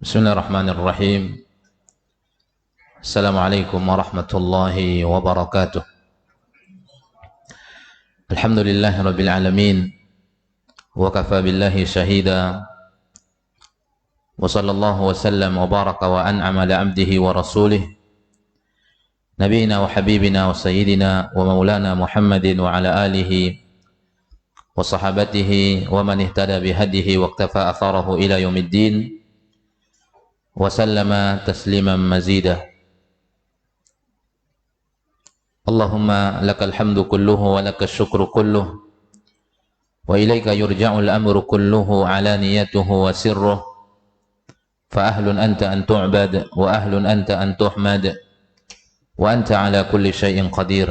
Bismillahirrahmanirrahim. Assalamualaikum warahmatullahi wabarakatuh. Alhamdulillahi rabbil alamin. Wa kafa billahi shahida. Wa sallallahu wa sallam wa baraka wa an'ama ala abdihi wa rasulih. Nabiyina wa habibina wa sayyidina wa maulana Muhammadin wa ala alihi wa sahabatihi wa man ihtada bihadihi wa iktafa atharahu ila yaumiddin. وسلم تسليما مزيدا اللهم لك الحمد كله ولك الشكر كله وإليك يرجع الأمر كله علانيته وسره فأهل أنت أن تعبد وأهل أنت أن تحمد وأنت على كل شيء قدير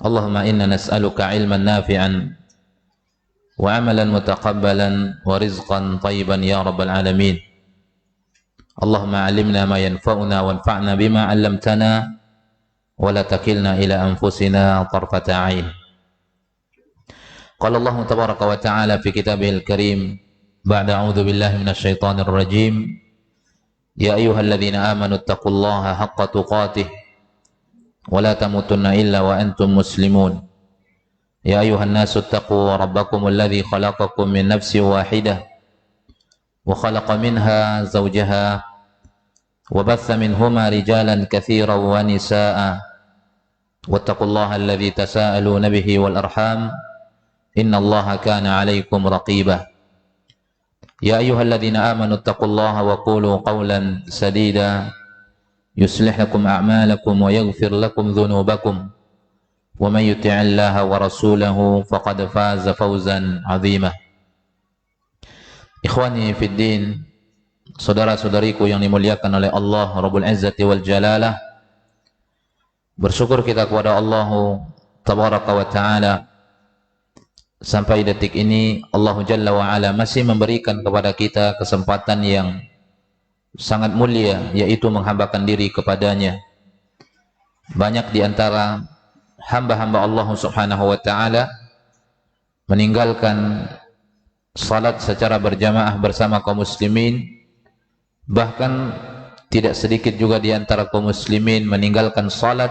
اللهم إنا نسألك علما نافعا وعملا متقبلا ورزقا طيبا يا رب العالمين اللهم علمنا ما ينفعنا وانفعنا بما علمتنا ولا تكلنا إلى أنفسنا طرفة عين. قال الله تبارك وتعالى في كتابه الكريم بعد أعوذ بالله من الشيطان الرجيم يا أيها الذين آمنوا اتقوا الله حق تقاته ولا تموتن إلا وأنتم مسلمون يا أيها الناس اتقوا ربكم الذي خلقكم من نفس واحدة وخلق منها زوجها وبث منهما رجالا كثيرا ونساء واتقوا الله الذي تساءلون به والأرحام إن الله كان عليكم رقيبا يا أيها الذين آمنوا اتقوا الله وقولوا قولا سديدا يصلح لكم أعمالكم ويغفر لكم ذنوبكم ومن يطع الله ورسوله فقد فاز فوزا عظيما. Ikhwani fid din, saudara-saudariku yang dimuliakan oleh Allah Rabbul Izzati wal Jalalah, bersyukur kita kepada Allah Tabaraka wa Ta'ala sampai detik ini Allah Jalla wa Ala masih memberikan kepada kita kesempatan yang sangat mulia, yaitu menghambakan diri kepadanya. Banyak di antara hamba-hamba Allah Subhanahu wa Ta'ala meninggalkan salat secara berjamaah bersama kaum muslimin, bahkan tidak sedikit juga di antara kaum muslimin meninggalkan salat.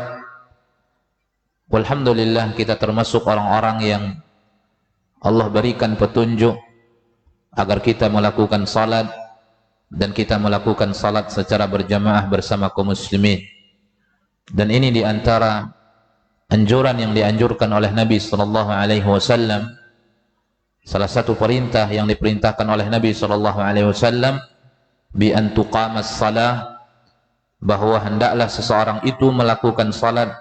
Walhamdulillah, kita termasuk orang-orang yang Allah berikan petunjuk agar kita melakukan salat, dan kita melakukan salat secara berjamaah bersama kaum muslimin. Dan ini di antara anjuran yang dianjurkan oleh Nabi sallallahu alaihi wasallam. Salah satu perintah yang diperintahkan oleh Nabi SAW bi an tuqamas salah, bahwa hendaklah seseorang itu melakukan salat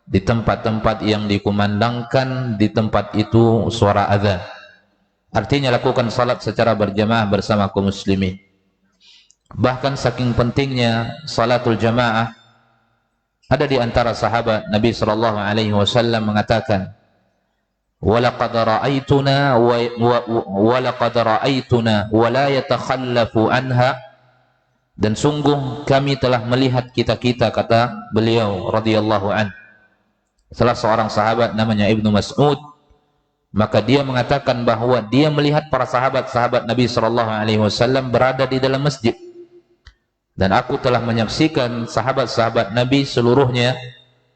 di tempat-tempat yang dikumandangkan di tempat itu suara azan. Artinya lakukan salat secara berjamaah bersama kaum muslimin. Bahkan saking pentingnya salatul jamaah, ada di antara sahabat Nabi SAW mengatakan, وَلَقَدْ رَأَيْتُنَا وَلَا يَتَخَلَّفُ عَنْهَا, dan sungguh kami telah melihat kita-kita, kata beliau radhiyallahu an. Salah seorang sahabat namanya Ibnu Mas'ud, maka dia mengatakan bahwa dia melihat para sahabat-sahabat Nabi SAW berada di dalam masjid, dan aku telah menyaksikan sahabat-sahabat Nabi seluruhnya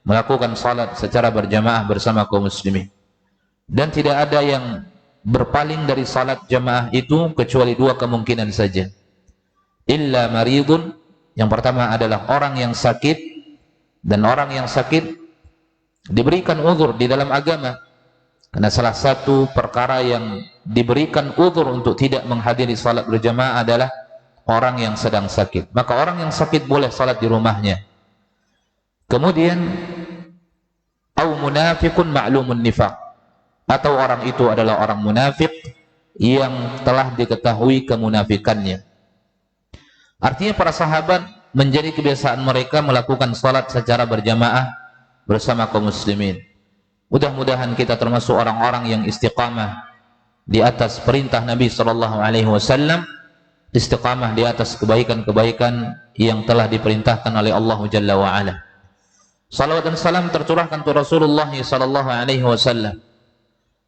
melakukan salat secara berjamaah bersama kaum muslimin. Dan tidak ada yang berpaling dari salat jamaah itu kecuali dua kemungkinan saja. Illa maridun, yang pertama adalah orang yang sakit, dan orang yang sakit diberikan uzur di dalam agama. Karena salah satu perkara yang diberikan uzur untuk tidak menghadiri salat berjamaah adalah orang yang sedang sakit. Maka orang yang sakit boleh salat di rumahnya. Kemudian au munafiqun ma'lumun nifaq, atau orang itu adalah orang munafik yang telah diketahui kemunafikannya. Artinya para sahabat menjadi kebiasaan mereka melakukan salat secara berjamaah bersama kaum muslimin. Mudah-mudahan kita termasuk orang-orang yang istiqamah di atas perintah Nabi SAW, istiqamah di atas kebaikan-kebaikan yang telah diperintahkan oleh Allah Jalla wa Ala. Salawat dan salam tercurahkan kepada Rasulullah SAW.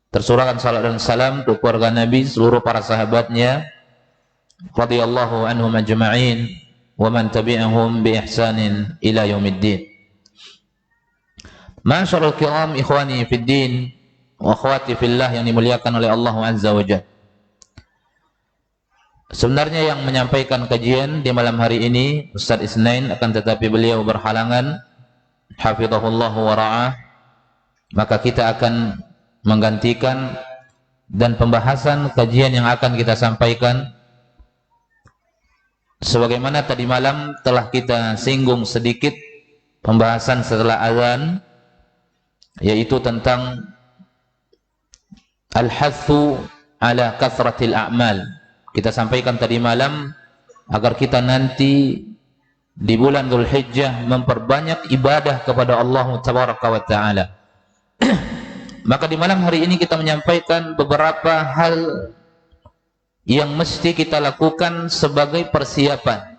Tersurahkan salat dan salam untuk keluarga Nabi, seluruh para sahabatnya, radhiyallahu anhum ajma'in wa man tabi'ahum bi ihsanin ila yaumiddin. Ma'asyiral kiram, ikhwani fid din wa akhwati fillah yang dimuliakan oleh Allah Azza wa Jalla. Sebenarnya yang menyampaikan kajian di malam hari ini Ustaz Isnain, akan tetapi beliau berhalangan, hafizahullah wa ra'ah, maka kita akan menggantikan, dan pembahasan kajian yang akan kita sampaikan sebagaimana tadi malam telah kita singgung sedikit pembahasan setelah azan, yaitu tentang al-hathu ala kathratil a'mal. Kita sampaikan tadi malam agar kita nanti di bulan Dzulhijjah memperbanyak ibadah kepada Allah Tabaraka wa Ta'ala. Maka di malam hari ini kita menyampaikan beberapa hal yang mesti kita lakukan sebagai persiapan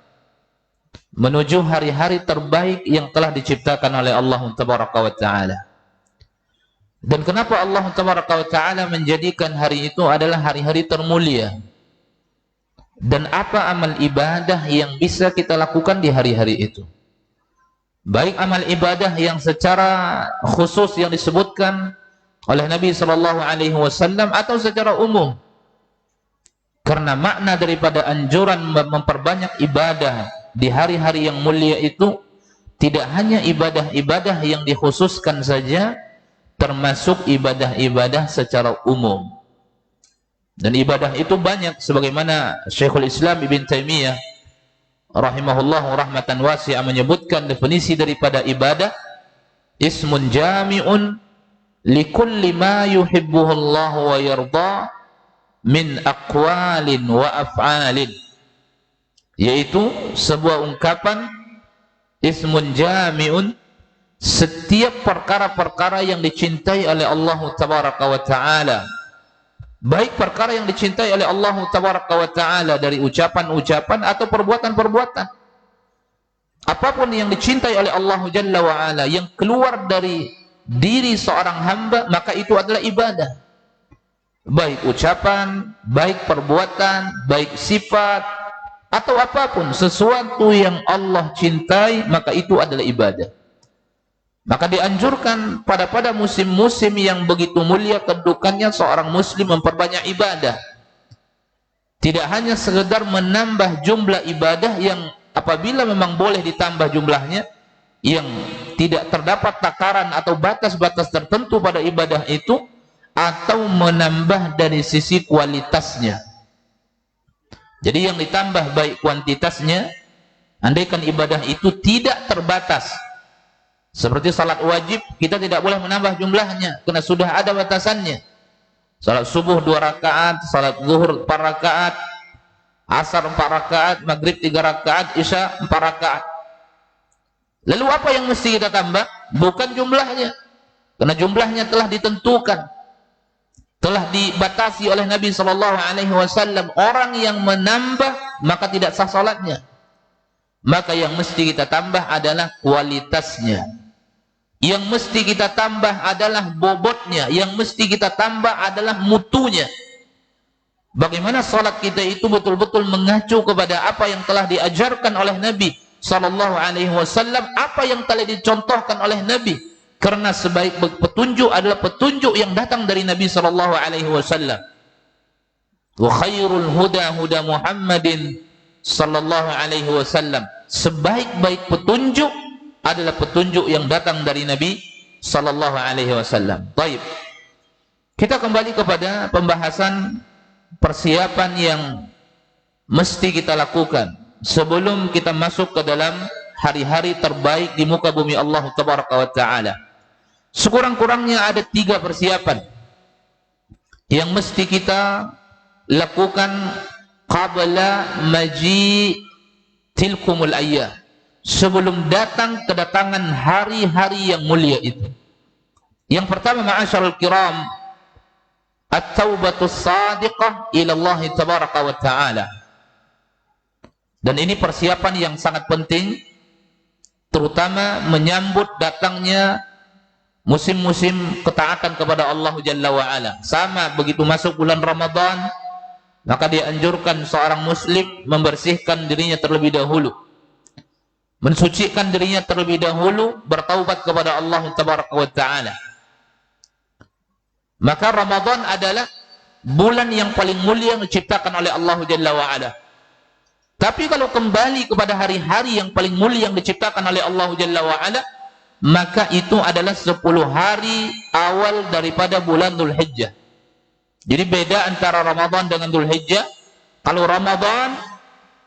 menuju hari-hari terbaik yang telah diciptakan oleh Allah Tabaraka wa Ta'ala. Dan kenapa Allah Tabaraka wa Ta'ala menjadikan hari itu adalah hari-hari termulia? Dan apa amal ibadah yang bisa kita lakukan di hari-hari itu? Baik amal ibadah yang secara khusus yang disebutkan oleh Nabi SAW atau secara umum. Karena makna daripada anjuran memperbanyak ibadah di hari-hari yang mulia itu tidak hanya ibadah-ibadah yang dikhususkan saja, termasuk ibadah-ibadah secara umum. Dan ibadah itu banyak, sebagaimana Syekhul Islam Ibn Taimiyah rahimahullah rahmatan wasi'ah menyebutkan definisi daripada ibadah: ismun jami'un likulli ma yuhibbuhu Allah wa yarda min aqwalin wa af'alin, yaitu sebuah ungkapan ismun jami'un, setiap perkara-perkara yang dicintai oleh Allah Tabaraka wa Ta'ala, baik perkara yang dicintai oleh Allah Tabaraka wa Ta'ala dari ucapan-ucapan atau perbuatan-perbuatan. Apapun yang dicintai oleh Allah Jalla wa Ala yang keluar dari diri seorang hamba, maka itu adalah ibadah. Baik ucapan, baik perbuatan, baik sifat, atau apapun, sesuatu yang Allah cintai, maka itu adalah ibadah. Maka dianjurkan pada musim-musim yang begitu mulia kedudukannya seorang muslim memperbanyak ibadah. Tidak hanya sekedar menambah jumlah ibadah yang apabila memang boleh ditambah jumlahnya, yang tidak terdapat takaran atau batas-batas tertentu pada ibadah itu, atau menambah dari sisi kualitasnya. Jadi yang ditambah baik kuantitasnya, andaikan ibadah itu tidak terbatas. Seperti salat wajib, kita tidak boleh menambah jumlahnya karena sudah ada batasannya. Salat subuh 2 rakaat, salat zuhur 4 rakaat, asar 4 rakaat, maghrib 3 rakaat, isya 4 rakaat. Lalu apa yang mesti kita tambah? Bukan jumlahnya, karena jumlahnya telah ditentukan, telah dibatasi oleh Nabi SAW. Orang yang menambah maka tidak sah salatnya. Maka yang mesti kita tambah adalah kualitasnya. Yang mesti kita tambah adalah bobotnya. Yang mesti kita tambah adalah mutunya. Bagaimana salat kita itu betul-betul mengacu kepada apa yang telah diajarkan oleh Nabi SAW, apa yang telah dicontohkan oleh Nabi. Karena sebaik petunjuk adalah petunjuk yang datang dari Nabi SAW. Wa khairul huda huda Muhammadin sallallahu alaihi wasallam. Sebaik-baik petunjuk adalah petunjuk yang datang dari Nabi sallallahu alaihi wasallam. Baik. Kita kembali kepada pembahasan persiapan yang mesti kita lakukan sebelum kita masuk ke dalam hari-hari terbaik di muka bumi Allah Tabaraka wa Ta'ala. Sekurang-kurangnya ada 3 persiapan yang mesti kita lakukan qabla maji tilkumul ayyam, sebelum datang kedatangan hari-hari yang mulia itu. Yang pertama, ma'asyarul kiram, at-taubatus sadiqah ila Allah Tabaraka wa Ta'ala. Dan ini persiapan yang sangat penting, terutama menyambut datangnya musim-musim ketaatan kepada Allah Jalla wa Ala. Sama begitu masuk bulan Ramadan, maka dianjurkan seorang muslim membersihkan dirinya terlebih dahulu, mensucikan dirinya terlebih dahulu, bertaubat kepada Allah Tabaraka wa Ta'ala. Maka Ramadan adalah bulan yang paling mulia yang diciptakan oleh Allah Jalla wa Ala. Tapi kalau kembali kepada hari-hari yang paling mulia yang diciptakan oleh Allah Jalla wa Ala, maka itu adalah 10 hari awal daripada bulan Dzulhijjah. Jadi beda antara Ramadan dengan Dzulhijjah. Kalau Ramadan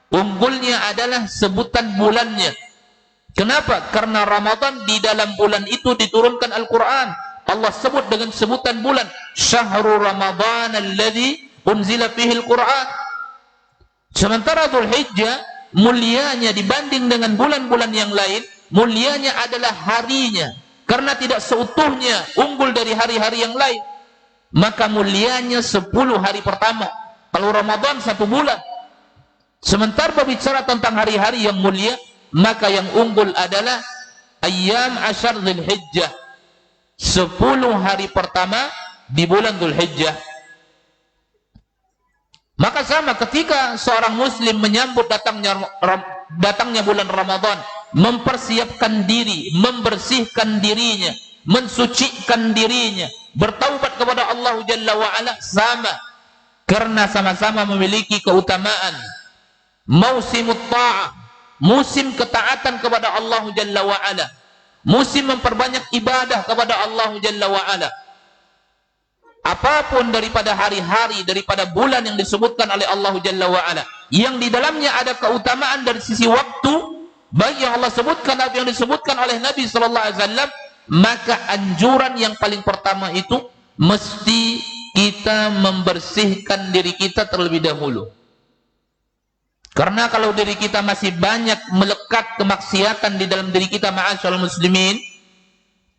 unggulnya adalah sebutan bulannya. Kenapa? Karena Ramadan di dalam bulan itu diturunkan Al-Quran. Allah sebut dengan sebutan bulan, Syahrul Ramadan alladzi unzila fihi Al-Quran. Sementara Dzulhijjah mulianya dibanding dengan bulan-bulan yang lain, mulianya adalah harinya, karena tidak seutuhnya unggul dari hari-hari yang lain. Maka mulianya 10 hari pertama. Kalau Ramadan 1 bulan. Sementara berbicara tentang hari-hari yang mulia, maka yang unggul adalah Ayyam Ashar Dzulhijjah, 10 hari pertama di bulan Dzulhijjah. Maka sama ketika seorang muslim menyambut datangnya bulan Ramadan, mempersiapkan diri, membersihkan dirinya, mensucikan dirinya, bertaubat kepada Allah Jalla wa Ala, sama, karena sama-sama memiliki keutamaan. Mausimut ta'ah, musim ketaatan kepada Allah Jalla wa Ala, musim memperbanyak ibadah kepada Allah Jalla wa Ala. Apapun daripada hari-hari, daripada bulan yang disebutkan oleh Allah Jalla wa Ala, yang di dalamnya ada keutamaan dari sisi waktu, baik yang Allah sebutkan atau yang disebutkan oleh Nabi sallallahu alaihi wasallam, maka anjuran yang paling pertama itu mesti kita membersihkan diri kita terlebih dahulu. Karena kalau diri kita masih banyak melekat kemaksiatan di dalam diri kita, ma'asyiral muslimin,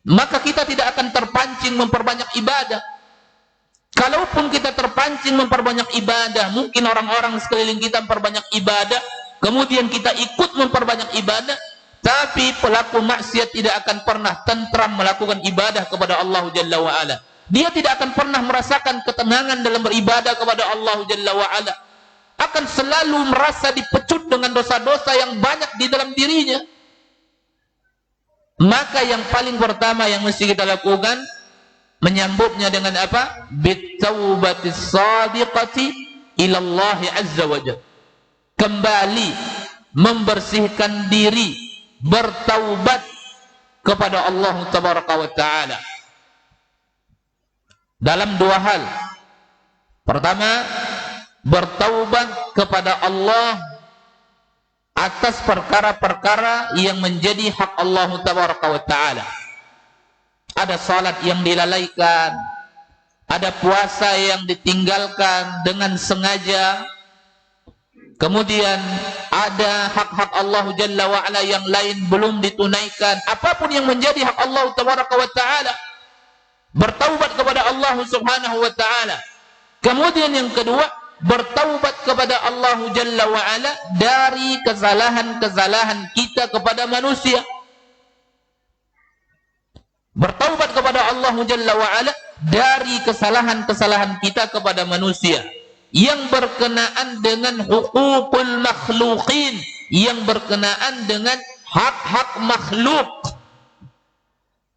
maka kita tidak akan terpancing memperbanyak ibadah. Kalaupun kita terpancing memperbanyak ibadah, mungkin orang-orang sekeliling kita memperbanyak ibadah, kemudian kita ikut memperbanyak ibadah, tapi pelaku maksiat tidak akan pernah tentram melakukan ibadah kepada Allah Jalla wa Ala. Dia tidak akan pernah merasakan ketenangan dalam beribadah kepada Allah Jalla wa Ala. Akan selalu merasa dipecut dengan dosa-dosa yang banyak di dalam dirinya. Maka yang paling pertama yang mesti kita lakukan, menyambutnya dengan apa? Bitaubatis sadiqati ilallahi azza wa jalla. Kembali membersihkan diri, bertaubat kepada Allah Tabaraka wa Ta'ala dalam 2 hal. Pertama, bertaubat kepada Allah atas perkara-perkara yang menjadi hak Allah Tabaraka wa Ta'ala. Ada salat yang dilalaikan, ada puasa yang ditinggalkan dengan sengaja, kemudian ada hak-hak Allah Jalla wa Ala yang lain belum ditunaikan. Apapun yang menjadi hak Allah Tabaraka wa Ta'ala, bertaubat kepada Allah Subhanahu wa Ta'ala. Kemudian yang kedua, bertaubat kepada Allah Jalla wa Ala dari kesalahan-kesalahan kita kepada manusia. Bertaubat kepada Allah Jalla wa Ala dari kesalahan-kesalahan kita kepada manusia yang berkenaan dengan hukukul makhluqin, yang berkenaan dengan hak-hak makhluk.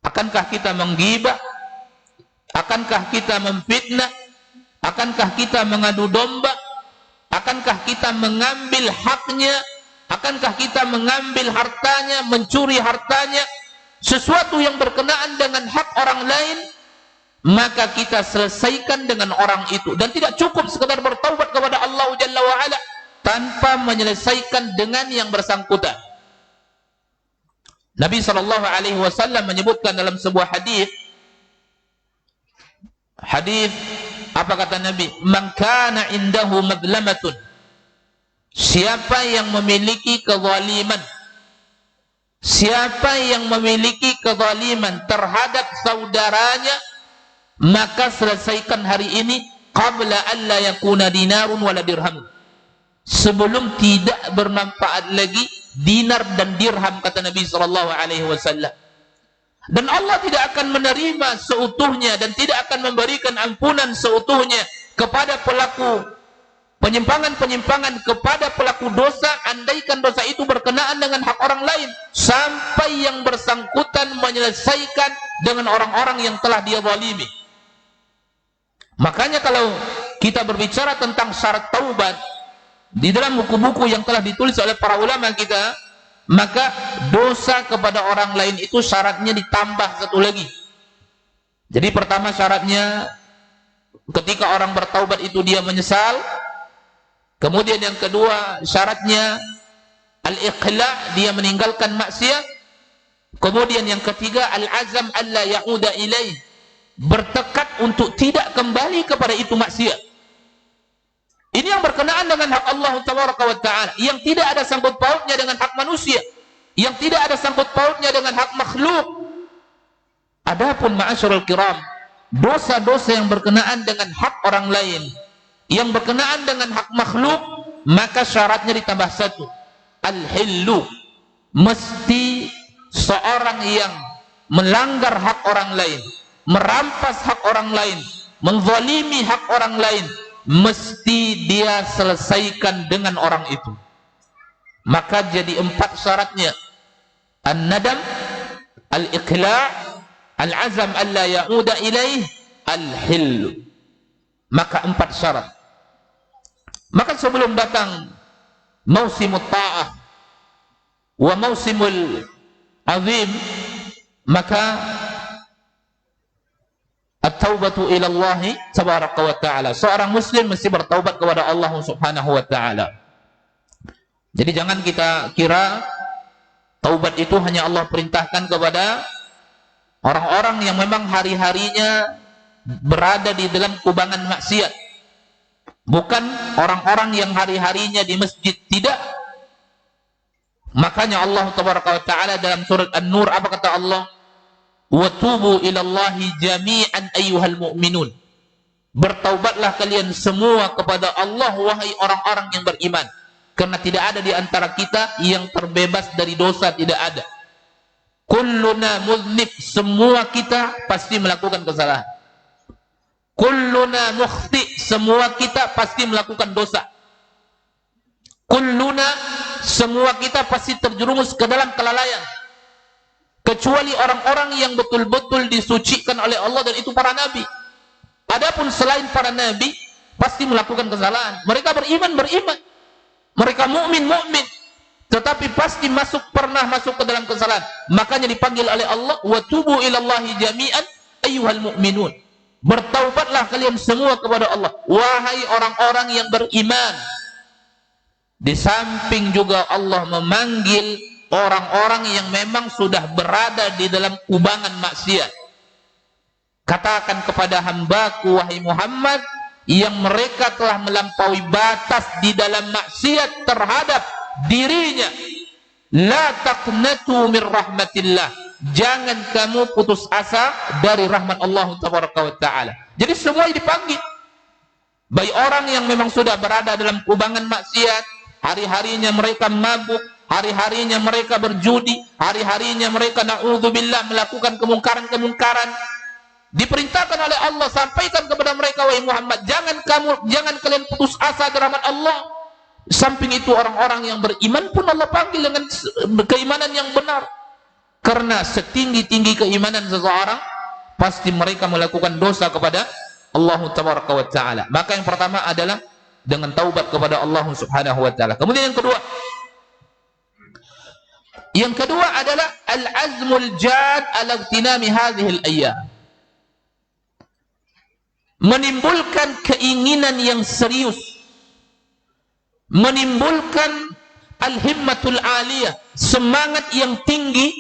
Akankah kita menggibah? Akankah kita memfitnah? Akankah kita mengadu domba? Akankah kita mengambil haknya? Akankah kita mengambil hartanya, mencuri hartanya? Sesuatu yang berkenaan dengan hak orang lain, maka kita selesaikan dengan orang itu. Dan tidak cukup sekadar bertaubat kepada Allah Jalla wa Ala tanpa menyelesaikan dengan yang bersangkutan. Nabi SAW menyebutkan dalam sebuah hadis, apa kata Nabi? Man kana indahu madlamatun, siapa yang memiliki kezaliman, siapa yang memiliki kezaliman terhadap saudaranya, maka selesaikan hari ini qabla an la yakuna dinarun wala dirham, sebelum tidak bermanfaat lagi dinar dan dirham, kata Nabi SAW. Dan Allah tidak akan menerima seutuhnya dan tidak akan memberikan ampunan seutuhnya kepada pelaku penyimpangan-penyimpangan kepada pelaku dosa, andaikan dosa itu berkenaan dengan hak orang lain, sampai yang bersangkutan menyelesaikan dengan orang-orang yang telah dia zalimi. Makanya kalau kita berbicara tentang syarat taubat di dalam buku-buku yang telah ditulis oleh para ulama kita, maka dosa kepada orang lain itu syaratnya ditambah satu lagi. Jadi pertama syaratnya ketika orang bertaubat itu dia menyesal. Kemudian yang kedua syaratnya al-iqla', dia meninggalkan maksiat. Kemudian yang ketiga al-azam alla ya'uda ilaih, bertekad untuk tidak kembali kepada itu maksiat. Ini yang berkenaan dengan hak Allah Tabaraka wa Ta'ala, yang tidak ada sangkut pautnya dengan hak manusia, yang tidak ada sangkut pautnya dengan hak makhluk. Adapun ma'asyiral kiram, dosa-dosa yang berkenaan dengan hak orang lain, yang berkenaan dengan hak makhluk, maka syaratnya ditambah satu, al-hillu, mesti seorang yang melanggar hak orang lain, merampas hak orang lain, menzalimi hak orang lain, mesti dia selesaikan dengan orang itu. Maka jadi 4 syaratnya: an-nadam, al-iqla', al-azam alla ya'uda ilaih, al-hillu. Maka 4 syarat. Maka sebelum datang mausimut ta'ah wa mausimul azim, maka at-taubatu ila Allah tabaraka wa ta'ala, seorang muslim mesti bertaubat kepada Allah subhanahu wa ta'ala. Jadi jangan kita kira taubat itu hanya Allah perintahkan kepada orang-orang yang memang hari-harinya berada di dalam kubangan maksiat, bukan orang-orang yang hari-harinya di masjid, tidak. Makanya Allah tabaraka wa ta'ala dalam surat An-Nur, apa kata Allah? Wa tubu ilallahi jami'an ayyuhal mu'minun, bertaubatlah kalian semua kepada Allah wahai orang-orang yang beriman, karena tidak ada di antara kita yang terbebas dari dosa, tidak ada. Kulluna muznib, semua kita pasti melakukan kesalahan. Kulluna mukhti, semua kita pasti melakukan dosa. Kulluna, semua kita pasti terjerumus ke dalam kelalaian, kecuali orang-orang yang betul-betul disucikan oleh Allah, dan itu para nabi. Adapun selain para nabi pasti melakukan kesalahan. Mereka beriman, mereka mukmin, tetapi pasti pernah masuk ke dalam kesalahan. Makanya dipanggil oleh Allah, wa tubu ilallahi jami'an ayyuhal mu'minun, bertaubatlah kalian semua kepada Allah wahai orang-orang yang beriman. Di samping juga Allah memanggil orang-orang yang memang sudah berada di dalam kubangan maksiat. Katakan kepada hambaku wahai Muhammad, yang mereka telah melampaui batas di dalam maksiat terhadap dirinya, la taqnatu min rahmatillah, jangan kamu putus asa dari rahmat Allah tabaraka wa ta'ala. Jadi semua dipanggil, baik orang yang memang sudah berada dalam kubangan maksiat, hari-harinya mereka mabuk, hari-harinya mereka berjudi, hari-harinya mereka na'udzubillah melakukan kemungkaran-kemungkaran. Diperintahkan oleh Allah, sampaikan kepada mereka wahai Muhammad, jangan kalian putus asa dari rahmat Allah. Samping itu orang-orang yang beriman pun Allah panggil dengan keimanan yang benar. Karena setinggi-tinggi keimanan seseorang, pasti mereka melakukan dosa kepada Allah tabaraka wa ta'ala. Maka yang pertama adalah dengan taubat kepada Allah subhanahu wa ta'ala. Kemudian yang kedua adalah al-azmul jad ala ightinami hadhihi al-ayyam, menimbulkan keinginan yang serius, menimbulkan al-himmatul aliyah, semangat yang tinggi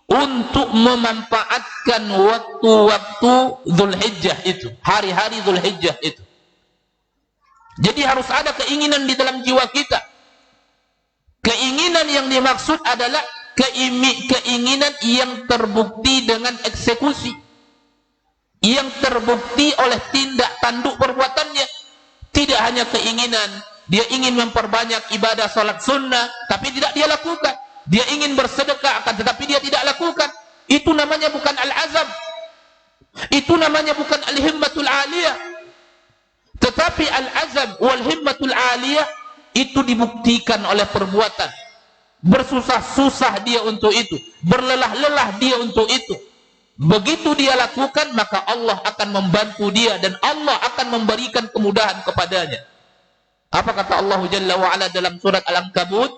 untuk memanfaatkan waktu-waktu Dzulhijjah itu, hari-hari Dzulhijjah itu. Jadi harus ada keinginan di dalam jiwa kita. Keinginan yang dimaksud adalah keinginan yang terbukti dengan eksekusi, yang terbukti oleh tindak tanduk perbuatannya. Tidak hanya keinginan dia ingin memperbanyak ibadah salat sunnah tapi tidak dia lakukan, dia ingin bersedekah akan tetapi dia tidak lakukan. Itu namanya bukan al-azam, itu namanya bukan al-himmatul aliyah. Tetapi al-azam wal himmatul aliyah itu dibuktikan oleh perbuatan. Bersusah-susah dia untuk itu, berlelah-lelah dia untuk itu. Begitu dia lakukan, maka Allah akan membantu dia dan Allah akan memberikan kemudahan kepadanya. Apa kata Allah Jalla wa Ala dalam surat Al-Ankabut?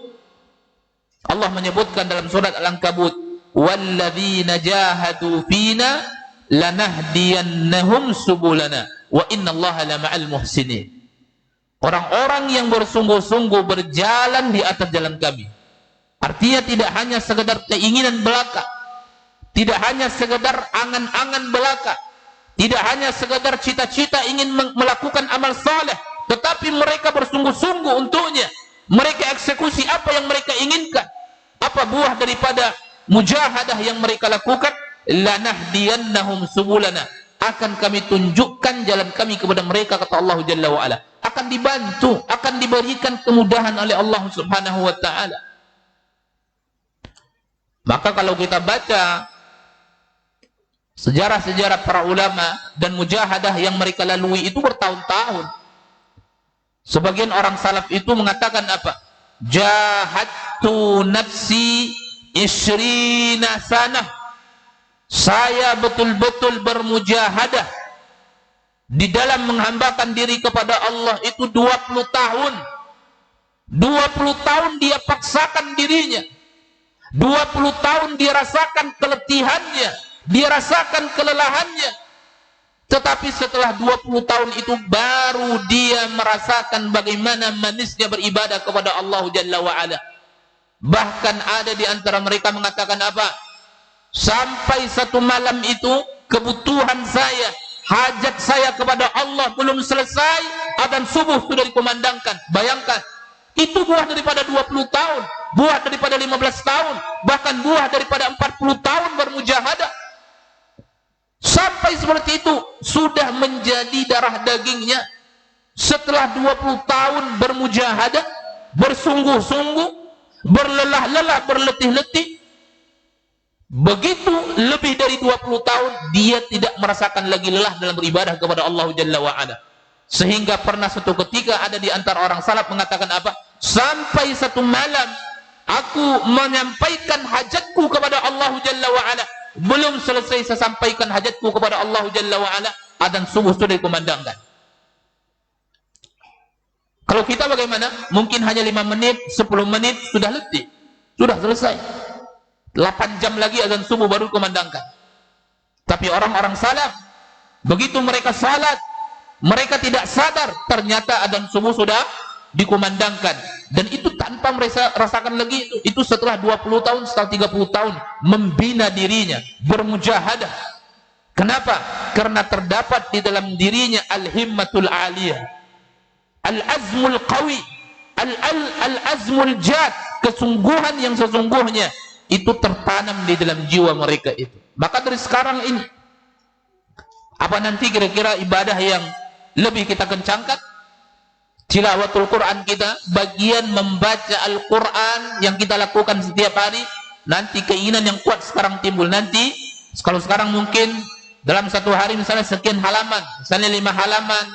Allah menyebutkan dalam surat Al-Ankabut, "Walladzina jahadu fina lanahdiyannahum subulana wa innallaha lama'al muhsinin." Orang-orang yang bersungguh-sungguh berjalan di atas jalan kami. Artinya tidak hanya sekedar keinginan belaka, tidak hanya sekedar angan-angan belaka, tidak hanya sekedar cita-cita ingin melakukan amal saleh, tetapi mereka bersungguh-sungguh untuknya. Mereka eksekusi apa yang mereka inginkan. Apa buah daripada mujahadah yang mereka lakukan? Lanahdiyannahum subulana, akan kami tunjukkan jalan kami kepada mereka, kata Allah Jalla wa Ala. Akan dibantu, akan diberikan kemudahan oleh Allah Subhanahu wa taala. Maka kalau kita baca sejarah-sejarah para ulama dan mujahadah yang mereka lalui itu bertahun-tahun. Sebagian orang salaf itu mengatakan apa? Jahadtu nafsi 20 sanah. Saya betul-betul bermujahadah di dalam menghambakan diri kepada Allah itu 20 tahun. 20 tahun dia paksakan dirinya. 20 tahun dia rasakan keletihannya, dia rasakan kelelahannya. Tetapi setelah 20 tahun itu baru dia merasakan bagaimana manisnya beribadah kepada Allah Jalla wa Ala. Bahkan ada di antara mereka mengatakan apa? Sampai satu malam itu kebutuhan saya, hajat saya kepada Allah belum selesai, adzan subuh sudah dikumandangkan. Bayangkan, itu buah daripada 20 tahun, buah daripada 15 tahun, bahkan buah daripada 40 tahun bermujahadah. Sampai seperti itu sudah menjadi darah dagingnya. Setelah 20 tahun bermujahadah, bersungguh-sungguh, berlelah-lelah, berletih-letih, begitu lebih dari 20 tahun dia tidak merasakan lagi lelah dalam beribadah kepada Allah Jalla wa Ala. Sehingga pernah suatu ketika ada di antara orang salaf mengatakan apa? Sampai satu malam aku menyampaikan hajatku kepada Allah Jalla wa Ala. Belum selesai saya sampaikan hajatku kepada Allah Jalla wa Ala, adzan subuh sudah dikumandangkan. Kalau kita bagaimana? Mungkin hanya 5 menit, 10 menit sudah letih, sudah selesai. 8 jam lagi adzan subuh baru dikumandangkan. Tapi orang-orang salaf, begitu mereka salat, mereka tidak sadar ternyata adzan subuh sudah dikumandangkan. Dan itu tanpa mereka rasakan lagi itu setelah 20 tahun, setelah 30 tahun membina dirinya, bermujahadah. Kenapa? Karena terdapat di dalam dirinya al-himmatul aliyah, al-azmul qawi, al-azmul jad, kesungguhan yang sesungguhnya itu tertanam di dalam jiwa mereka itu. Maka dari sekarang ini, apa nanti kira-kira ibadah yang lebih kita kencangkan? Tilawatul Quran kita, bagian membaca Al-Quran yang kita lakukan setiap hari. Nanti keinginan yang kuat sekarang timbul. Nanti kalau sekarang mungkin dalam satu hari misalnya sekian halaman, misalnya 5 halaman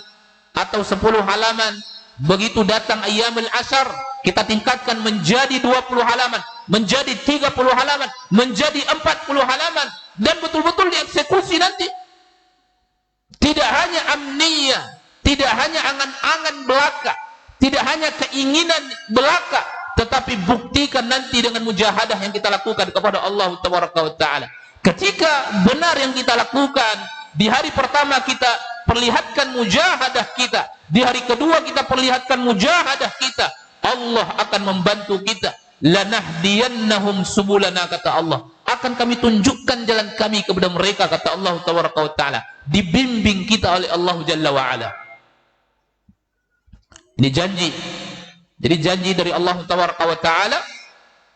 atau 10 halaman. Begitu datang ayyamul ashar, kita tingkatkan menjadi 20 halaman, menjadi 30 halaman, menjadi 40 halaman, dan betul-betul dieksekusi nanti. Tidak hanya amniyah, tidak hanya angan-angan belaka, tidak hanya keinginan belaka, tetapi buktikan nanti dengan mujahadah yang kita lakukan kepada Allah Taala. Ketika benar yang kita lakukan, di hari pertama kita perlihatkan mujahadah kita, di hari kedua kita perlihatkan mujahadah kita, Allah akan membantu kita. Lanahdiyannahum subulana, kata Allah, akan kami tunjukkan jalan kami kepada mereka, kata Allah Taala. Dibimbing kita oleh Allah Jalla wa Ala. Ini janji. Jadi janji dari Allah Taala,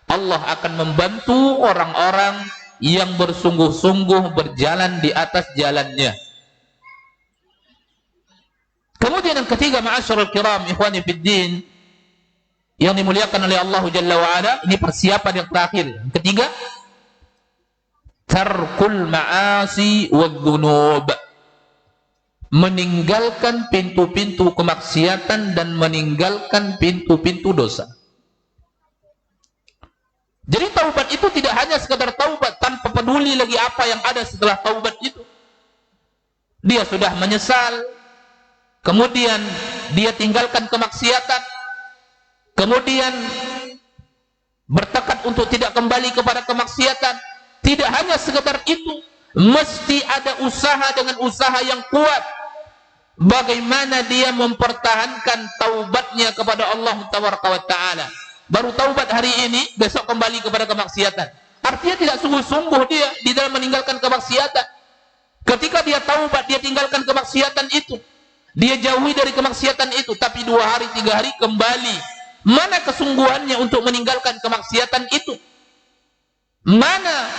Allah akan membantu orang-orang yang bersungguh-sungguh berjalan di atas jalannya. Kemudian yang ketiga, ma'asyiral kiram, ikhwani fid din, yang dimuliakan oleh Allah Jalla wa Ala, ini persiapan yang terakhir. Yang ketiga, tarkul ma'asi wadh-dhunub. meninggalkan pintu-pintu kemaksiatan dan meninggalkan pintu-pintu dosa. Jadi taubat itu tidak hanya sekadar taubat tanpa peduli lagi apa yang ada setelah taubat itu. Dia sudah menyesal, kemudian dia tinggalkan kemaksiatan, kemudian bertekad untuk tidak kembali kepada kemaksiatan. Tidak hanya sekedar itu, mesti ada usaha dengan usaha yang kuat. Bagaimana dia mempertahankan taubatnya kepada Allah Taala. Baru taubat hari ini, besok kembali kepada kemaksiatan. Artinya tidak sungguh-sungguh dia di dalam meninggalkan kemaksiatan. Ketika dia taubat, dia tinggalkan kemaksiatan itu, dia jauhi dari kemaksiatan itu, tapi 2 hari 3 hari kembali. Mana kesungguhannya untuk meninggalkan kemaksiatan itu? Mana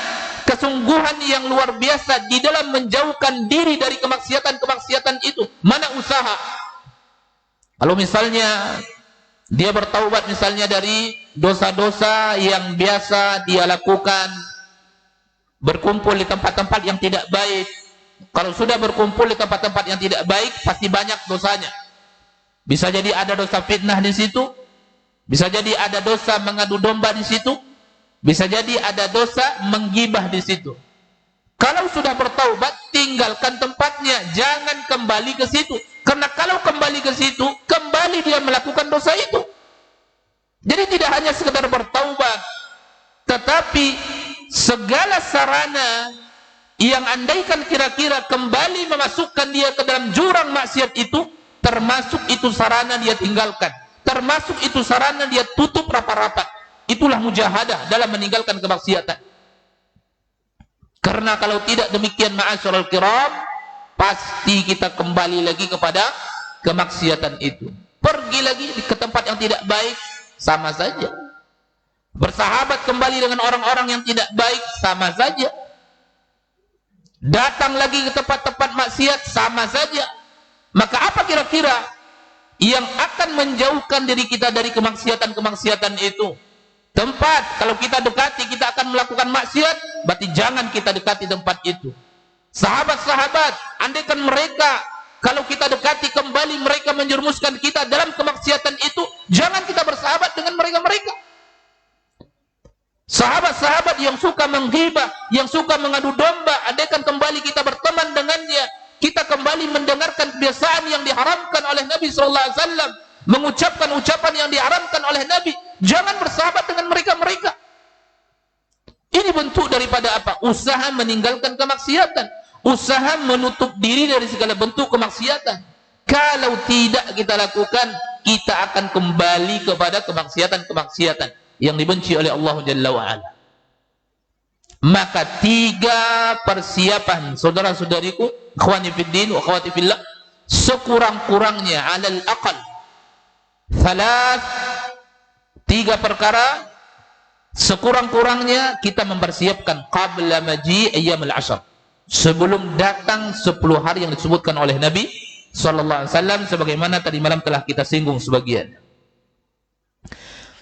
kesungguhan yang luar biasa di dalam menjauhkan diri dari kemaksiatan-kemaksiatan itu? Mana usaha? Kalau misalnya dia bertaubat misalnya dari dosa-dosa yang biasa dia lakukan, berkumpul di tempat-tempat yang tidak baik. Kalau sudah berkumpul di tempat-tempat yang tidak baik, pasti banyak dosanya. Bisa jadi ada dosa fitnah di situ, bisa jadi ada dosa mengadu domba di situ, bisa jadi ada dosa menggibah di situ. Kalau sudah bertaubat, tinggalkan tempatnya, jangan kembali ke situ. Karena kalau kembali ke situ, kembali dia melakukan dosa itu. Jadi tidak hanya sekedar bertaubat, tetapi segala sarana yang andaikan kira-kira kembali memasukkan dia ke dalam jurang maksiat itu, termasuk itu sarana dia tinggalkan, termasuk itu sarana dia tutup rapat-rapat. Itulah mujahadah dalam meninggalkan kemaksiatan. Karena kalau tidak demikian, ma'asyiral kiram, pasti kita kembali lagi kepada kemaksiatan itu. Pergi lagi ke tempat yang tidak baik, sama saja. Bersahabat kembali dengan orang-orang yang tidak baik, sama saja. Datang lagi ke tempat-tempat maksiat, sama saja. Maka apa kira-kira yang akan menjauhkan diri kita dari kemaksiatan-kemaksiatan itu? Tempat, kalau kita dekati kita akan melakukan maksiat, berarti jangan kita dekati tempat itu. Sahabat-sahabat, andaikan mereka, kalau kita dekati kembali mereka menjerumuskan kita dalam kemaksiatan itu, jangan kita bersahabat dengan mereka-mereka. Sahabat-sahabat yang suka menghibah, yang suka mengadu domba, andaikan kembali kita berteman dengannya, kita kembali mendengarkan kebiasaan yang diharamkan oleh Nabi SAW, mengucapkan ucapan yang diharamkan oleh Nabi, jangan bersahabat dengan mereka-mereka. Ini bentuk daripada apa? Usaha meninggalkan kemaksiatan, usaha menutup diri dari segala bentuk kemaksiatan. Kalau tidak kita lakukan, kita akan kembali kepada kemaksiatan-kemaksiatan yang dibenci oleh Allah Jalla wa'ala. Maka 3 persiapan, saudara-saudariku, ikhwani fiddin wa akhwati fillah, sekurang-kurangnya alal aqal 3 perkara, sekurang-kurangnya kita mempersiapkan qabla maji ayyamul ashar, sebelum datang 10 hari yang disebutkan oleh Nabi sallallahu alaihi wasallam, sebagaimana tadi malam telah kita singgung sebagian.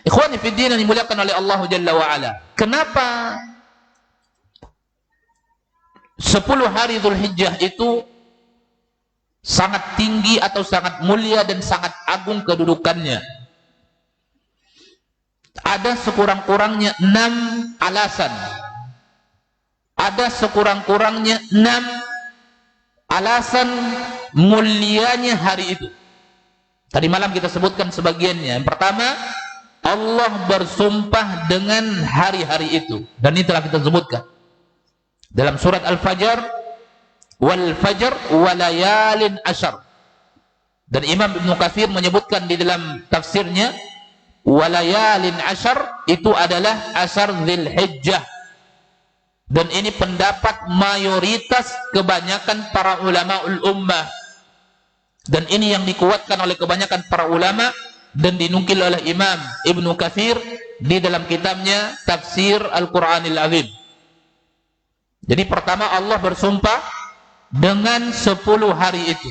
Ikhwani fiddin yang dimuliakan oleh Allah Jalla wa'ala, kenapa 10 hari Dzulhijjah itu sangat tinggi atau sangat mulia dan sangat agung kedudukannya? Ada sekurang-kurangnya 6 alasan. Ada sekurang-kurangnya 6 alasan mulianya hari itu. Tadi malam kita sebutkan sebagiannya. Yang pertama, Allah bersumpah dengan hari-hari itu, dan ini telah kita sebutkan dalam surat Al-Fajr, wal fajr walayalin ashar. Dan Imam Ibnu Katsir menyebutkan di dalam tafsirnya, walayalin ashar itu adalah ashar Dzulhijjah. Dan ini pendapat mayoritas kebanyakan para ulamaul ummah, dan ini yang dikuatkan oleh kebanyakan para ulama dan dinukil oleh Imam Ibnu Katsir di dalam kitabnya Tafsir Al-Qur'anil Azim. Jadi pertama, Allah bersumpah dengan 10 hari itu.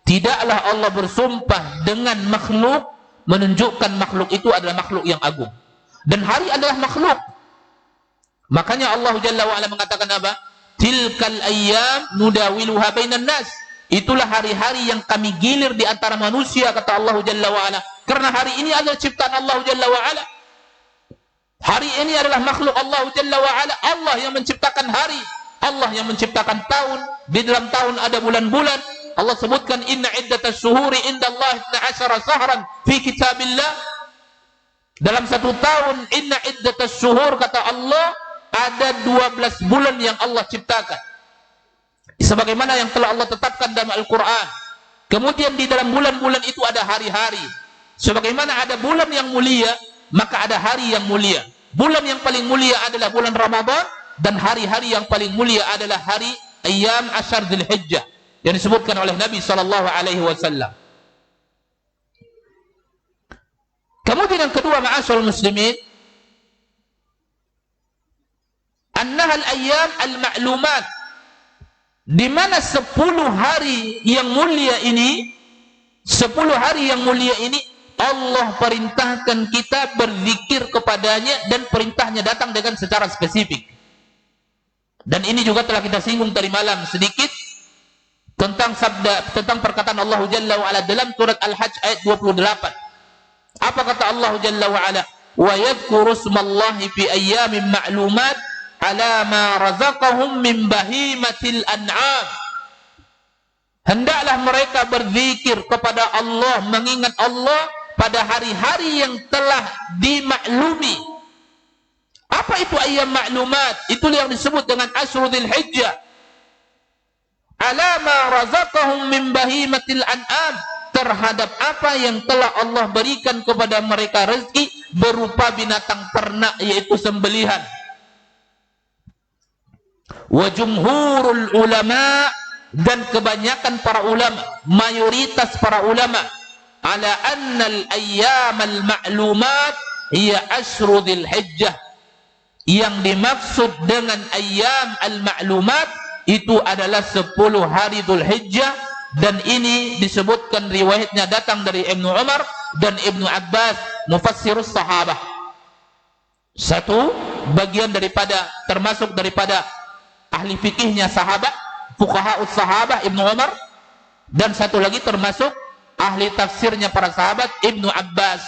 Tidaklah Allah bersumpah dengan makhluk menunjukkan makhluk itu adalah makhluk yang agung, dan hari adalah makhluk. Makanya Allah Jalla wa'ala mengatakan apa? Tilkal ayyam nudawiluha bainan nas. Itulah hari-hari yang kami gilir di antara manusia, kata Allah Jalla wa'ala. Karena hari ini adalah ciptaan Allah Jalla wa'ala. Hari ini adalah makhluk Allah Jalla wa'ala. Allah yang menciptakan hari, Allah yang menciptakan tahun. Di dalam tahun ada bulan-bulan. Allah sebutkan inna iddatas syuhuri indallahi 12 sahran fi kitabillah. Dalam satu tahun, inna iddatas syuhur, kata Allah, ada 12 bulan yang Allah ciptakan. Sebagaimana yang telah Allah tetapkan dalam Al-Quran. Kemudian di dalam bulan-bulan itu ada hari-hari. Sebagaimana ada bulan yang mulia, maka ada hari yang mulia. Bulan yang paling mulia adalah bulan Ramadan, dan hari-hari yang paling mulia adalah hari Ayyam Ashar Dzulhijjah yang disebutkan oleh Nabi SAW. Kemudian yang kedua, ma'asyiral muslimin, annahal ayyam al-ma'lumat, di mana 10 hari yang mulia ini, 10 hari yang mulia ini Allah perintahkan kita berzikir kepadanya, dan perintahnya datang dengan secara spesifik. Dan ini juga telah kita singgung tadi malam sedikit tentang perkataan Allah Jalla wa Ala dalam surat Al-Hajj ayat 28. Apa kata Allah Jalla wa Ala? Wa yadhkuru ismallahi fi ayyamin ma'lumat ala ma razaqahum min bahimatil an'am. Hendaklah mereka berzikir kepada Allah, mengingat Allah pada hari-hari yang telah dimaklumi. Apa itu ayyam ma'lumat? Itulah yang disebut dengan Ashru Dzulhijjah. Ala ma razaqahum min bahimatil an'am, terhadap apa yang telah Allah berikan kepada mereka rezeki berupa binatang ternak, yaitu sembelihan. Wa jumhurul ulama, dan kebanyakan para ulama, mayoritas para ulama, ala annal ayyamal ma'lumat hiya Ashru Dzulhijjah. Yang dimaksud dengan ayyam al-ma'lumat itu adalah 10 hari Dzulhijjah, dan ini disebutkan riwayatnya datang dari Ibnu Umar dan Ibnu Abbas, mufassirus sahabah. Satu bagian daripada, termasuk daripada ahli fikihnya sahabat, fuqahaus sahabah Ibnu Umar, dan satu lagi termasuk ahli tafsirnya para sahabat Ibnu Abbas,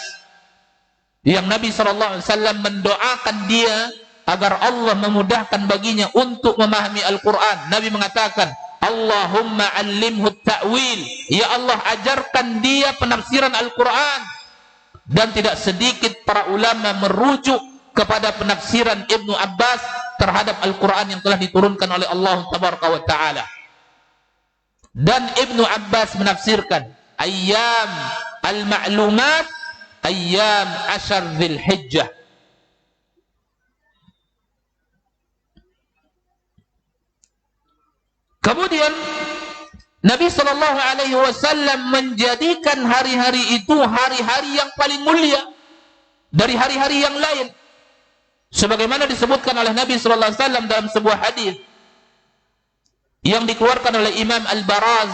yang Nabi SAW mendoakan dia agar Allah memudahkan baginya untuk memahami Al-Quran. Nabi mengatakan, Allahumma allimhu ta'wil, ya Allah ajarkan dia penafsiran Al-Quran. Dan tidak sedikit para ulama merujuk kepada penafsiran Ibnu Abbas terhadap Al-Quran yang telah diturunkan oleh Allah Tabaraka wa Ta'ala. Dan Ibnu Abbas menafsirkan ayyam al-ma'lumat ayyam Ashar Dzulhijjah. Kemudian Nabi SAW menjadikan hari-hari itu hari-hari yang paling mulia dari hari-hari yang lain, sebagaimana disebutkan oleh Nabi SAW dalam sebuah hadis yang dikeluarkan oleh Imam Al-Baraz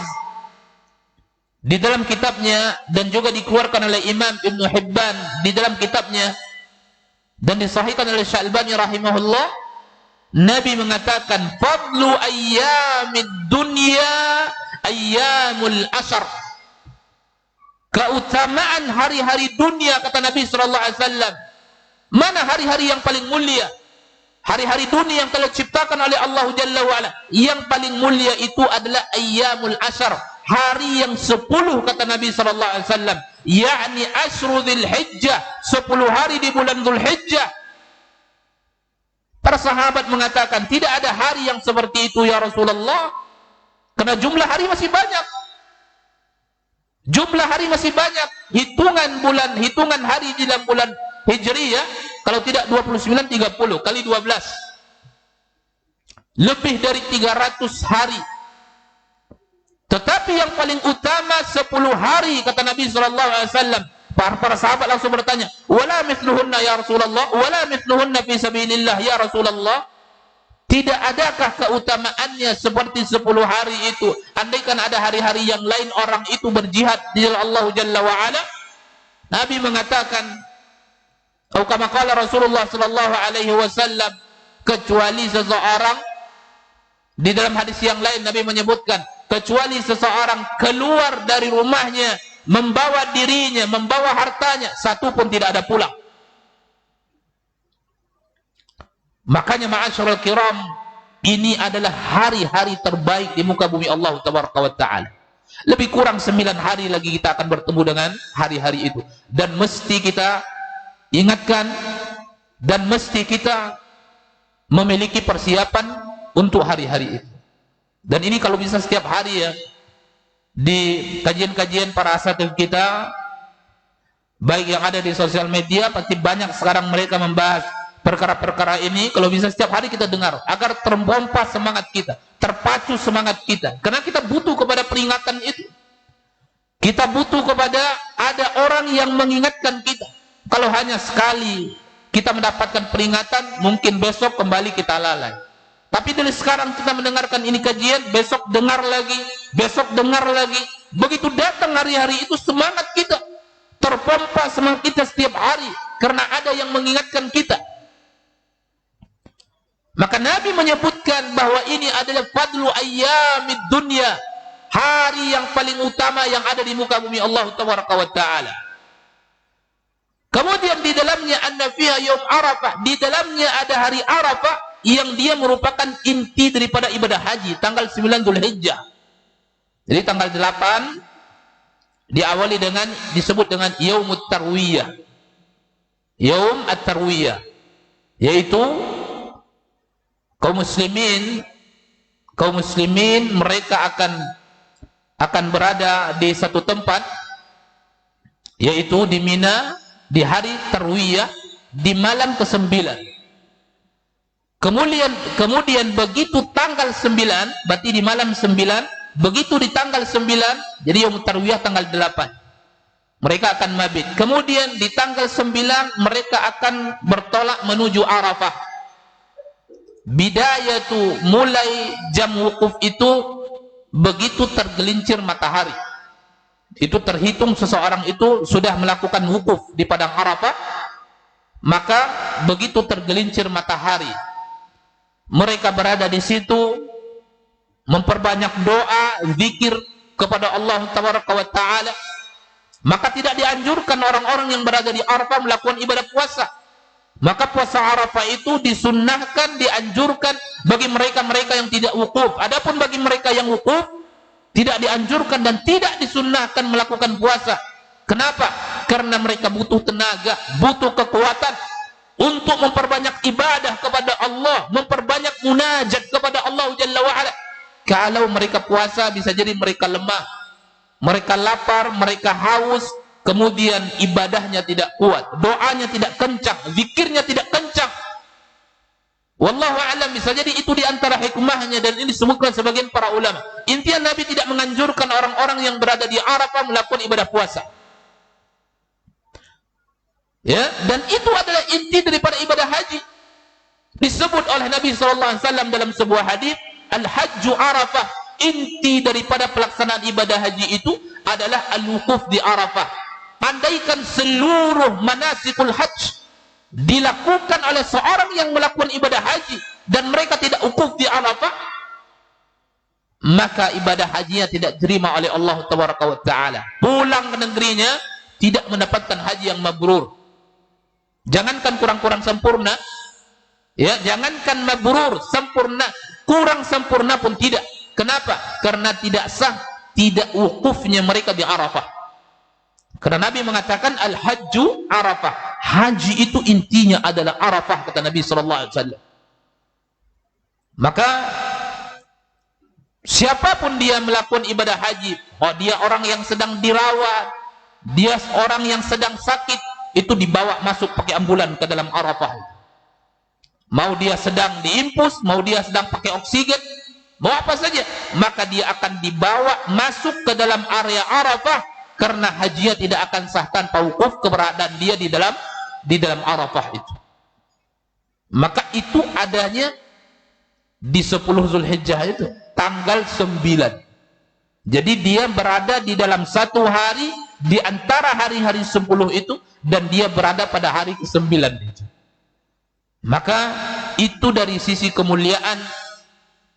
di dalam kitabnya, dan juga dikeluarkan oleh Imam Ibn Hibban di dalam kitabnya, dan disahihkan oleh Syalbani rahimahullah. Nabi mengatakan, fadlu ayyamid dunya ayyamul ashar. Keutamaan hari-hari dunia, kata Nabi SAW. Mana hari-hari yang paling mulia? Hari-hari dunia yang telah diciptakan oleh Allah Jalla wa'ala, yang paling mulia itu adalah ayyamul ashar, hari yang 10, kata Nabi SAW. Yakni Ashru Dzulhijjah, 10 hari di bulan Dzulhijjah. Para sahabat mengatakan, tidak ada hari yang seperti itu ya Rasulullah, karena jumlah hari masih banyak. Jumlah hari masih banyak. Hitungan hari di dalam bulan Hijriyah, kalau tidak 29-30 kali 12, lebih dari 300 hari. Tetapi yang paling utama 10 hari, kata Nabi SAW. Para sahabat langsung bertanya, wala mithluhunna ya Rasulullah, wala mithluhunna fi sabilillah ya Rasulullah. Tidak adakah keutamaannya seperti 10 hari itu? Andaikan ada hari-hari yang lain orang itu berjihad di jalan Allah Jalla wa Ala. Nabi mengatakan, atau kama qala Rasulullah sallallahu alaihi wasallam, kecuali seseorang, di dalam hadis yang lain Nabi menyebutkan, kecuali seseorang keluar dari rumahnya membawa dirinya, membawa hartanya, satu pun tidak ada pulang. Makanya ma'asyiral kiram, ini adalah hari-hari terbaik di muka bumi Allah Tabaraka wa Ta'ala. Lebih kurang 9 hari lagi kita akan bertemu dengan hari-hari itu. Dan mesti kita ingatkan, dan mesti kita memiliki persiapan untuk hari-hari itu. Dan ini kalau bisa setiap hari ya, di kajian-kajian para asatidz kita, baik yang ada di sosial media, pasti banyak sekarang mereka membahas perkara-perkara ini. Kalau bisa setiap hari kita dengar, agar terpompa semangat kita, terpacu semangat kita, karena kita butuh kepada peringatan itu. Kita butuh kepada ada orang yang mengingatkan kita. Kalau hanya sekali kita mendapatkan peringatan, mungkin besok kembali kita lalai. Tapi dari sekarang kita mendengarkan ini kajian, besok dengar lagi, besok dengar lagi. Begitu datang hari-hari itu, semangat kita terpompa, semangat kita setiap hari, karena ada yang mengingatkan kita. Maka Nabi menyebutkan bahwa ini adalah fadlu ayyamid dunya, hari yang paling utama yang ada di muka bumi Allah Tabaraka wa Ta'ala. Kemudian di dalamnya anna fiha yaum Arafah, di dalamnya ada hari Arafah yang dia merupakan inti daripada ibadah haji, tanggal 9 Dzulhijjah. Jadi tanggal 8 diawali dengan, disebut dengan Yaumut Tarwiyah. Yaum At-Tarwiyah, yaitu kaum muslimin mereka akan berada di satu tempat, yaitu di Mina, di hari Tarwiyah, di malam ke-9. Kemudian begitu tanggal 9, berarti di malam 9, begitu di tanggal 9, jadi Yaum Tarwiyah tanggal 8, mereka akan mabit. Kemudian di tanggal 9 mereka akan bertolak menuju Arafah. Bidayatu, mulai jam wukuf itu begitu tergelincir matahari, itu terhitung seseorang itu sudah melakukan wukuf di padang Arafah. Maka begitu tergelincir matahari, mereka berada di situ memperbanyak doa, zikir kepada Allah Tabaraka wa Ta'ala. Maka tidak dianjurkan orang-orang yang berada di Arafah melakukan ibadah puasa. Maka puasa Arafah itu disunnahkan, dianjurkan bagi mereka-mereka yang tidak wukuf. Adapun bagi mereka yang wukuf, tidak dianjurkan dan tidak disunnahkan melakukan puasa. Kenapa? Karena mereka butuh tenaga, butuh kekuatan untuk memperbanyak ibadah kepada Allah, memperbanyak munajat kepada Allah Jalla wa'ala. Kalau mereka puasa, bisa jadi mereka lemah, mereka lapar, mereka haus, kemudian ibadahnya tidak kuat, doanya tidak kencang, zikirnya tidak kencang. Wallahu a'lam, bisa jadi itu diantara hikmahnya, dan ini disebutkan sebagian para ulama. Intinya Nabi tidak menganjurkan orang-orang yang berada di Arafah melakukan ibadah puasa. Ya, dan itu adalah inti daripada ibadah haji. Disebut oleh Nabi SAW dalam sebuah hadis, al-hajju Arafah, inti daripada pelaksanaan ibadah haji itu adalah al-wukuf di Arafah. Andaikan seluruh manasikul hajj dilakukan oleh seorang yang melakukan ibadah haji dan mereka tidak wukuf di Arafah, maka ibadah hajinya tidak diterima oleh Allah Tabaraka wa Ta'ala. Pulang ke negerinya tidak mendapatkan haji yang mabrur. Jangankan kurang-kurang sempurna, ya, jangankan mabrur, sempurna, kurang sempurna pun tidak. Kenapa? Karena tidak sah, tidak wukufnya mereka di Arafah. Karena Nabi mengatakan al-hajju Arafah, haji itu intinya adalah Arafah, kata Nabi SAW. Maka siapapun dia melakukan ibadah haji, dia orang yang sedang dirawat, dia orang yang sedang sakit, itu dibawa masuk pakai ambulan ke dalam Arafah. Mau dia sedang diimpus, mau dia sedang pakai oksigen, mau apa saja, maka dia akan dibawa masuk ke dalam area Arafah, karena hajinya tidak akan sah tanpa wukuf keberadaan dia di dalam Arafah itu. Maka itu adanya di 10 Zulhijjah itu, tanggal 9. Jadi dia berada di dalam satu hari di antara hari-hari 10 itu, dan dia berada pada hari ke-9 itu. Maka itu dari sisi kemuliaan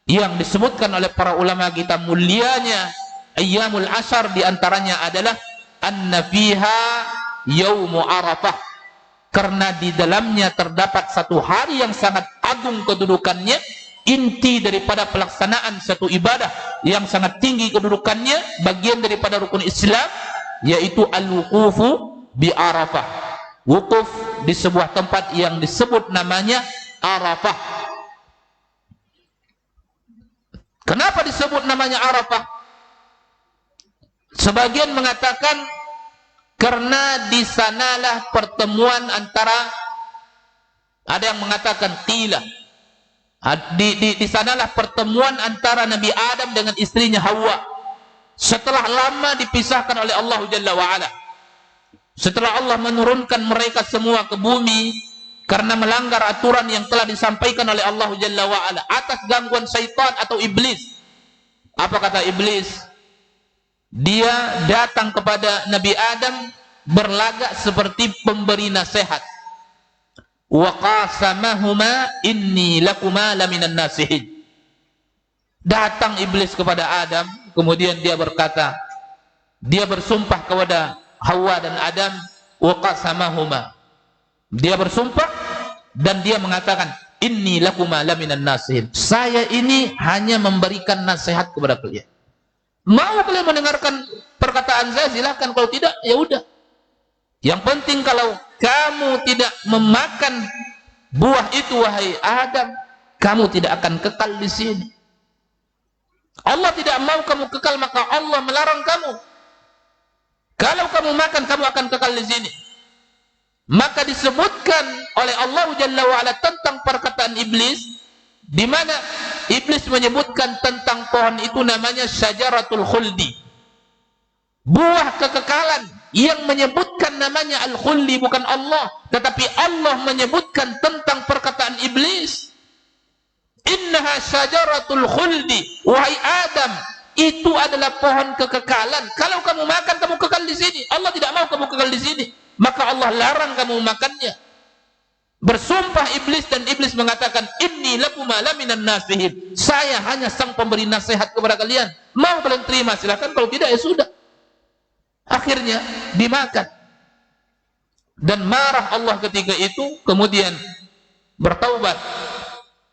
yang disebutkan oleh para ulama kita mulianya ayyamul ashar, diantaranya adalah anna fiha yaumu arafah, karena di dalamnya terdapat satu hari yang sangat agung kedudukannya, inti daripada pelaksanaan satu ibadah yang sangat tinggi kedudukannya, bagian daripada rukun Islam, yaitu al-wuqufu bi Arafah, wukuf di sebuah tempat yang disebut namanya Arafah. Kenapa disebut namanya Arafah? Sebagian mengatakan karena di sanalah pertemuan antara, ada yang mengatakan qila, di sanalah pertemuan antara Nabi Adam dengan istrinya Hawa setelah lama dipisahkan oleh Allah Jalla wa'ala. Setelah Allah menurunkan mereka semua ke bumi karena melanggar aturan yang telah disampaikan oleh Allah Jalla wa'ala atas gangguan syaitan atau iblis. Apa kata iblis? Dia datang kepada Nabi Adam berlagak seperti pemberi nasihat. Wa qasamahuma inni lakuma laminan nasihin. Datang iblis kepada Adam, kemudian dia berkata, dia bersumpah kepada Hawa dan Adam, wa qasamahuma. Dia bersumpah dan dia mengatakan, inni lakuma laminan nasihin. Saya ini hanya memberikan nasihat kepada kalian. Mau kalian mendengarkan perkataan saya, silahkan. Kalau tidak, ya udah. Yang penting kalau kamu tidak memakan buah itu, wahai Adam, kamu tidak akan kekal di sini. Allah tidak mau kamu kekal, maka Allah melarang kamu. Kalau kamu makan, kamu akan kekal di sini. Maka disebutkan oleh Allah Jalla wa'ala tentang perkataan iblis, di mana iblis menyebutkan tentang pohon itu namanya syajaratul khuldi, buah kekekalan, yang menyebutkan namanya al-khuldi bukan Allah, tetapi Allah menyebutkan tentang perkataan iblis, innaha syajaratul khuldi, wahai Adam, itu adalah pohon kekekalan. Kalau kamu makan, kamu kekal di sini. Allah tidak mau kamu kekal di sini, maka Allah larang kamu makannya. Bersumpah iblis, dan iblis mengatakan, inni lakuma laminan nasihin. Saya hanya sang pemberi nasihat kepada kalian. Mau kalian terima, silakan. Kalau tidak, ya sudah. Akhirnya dimakan. Dan marah Allah ketika itu. Kemudian bertaubat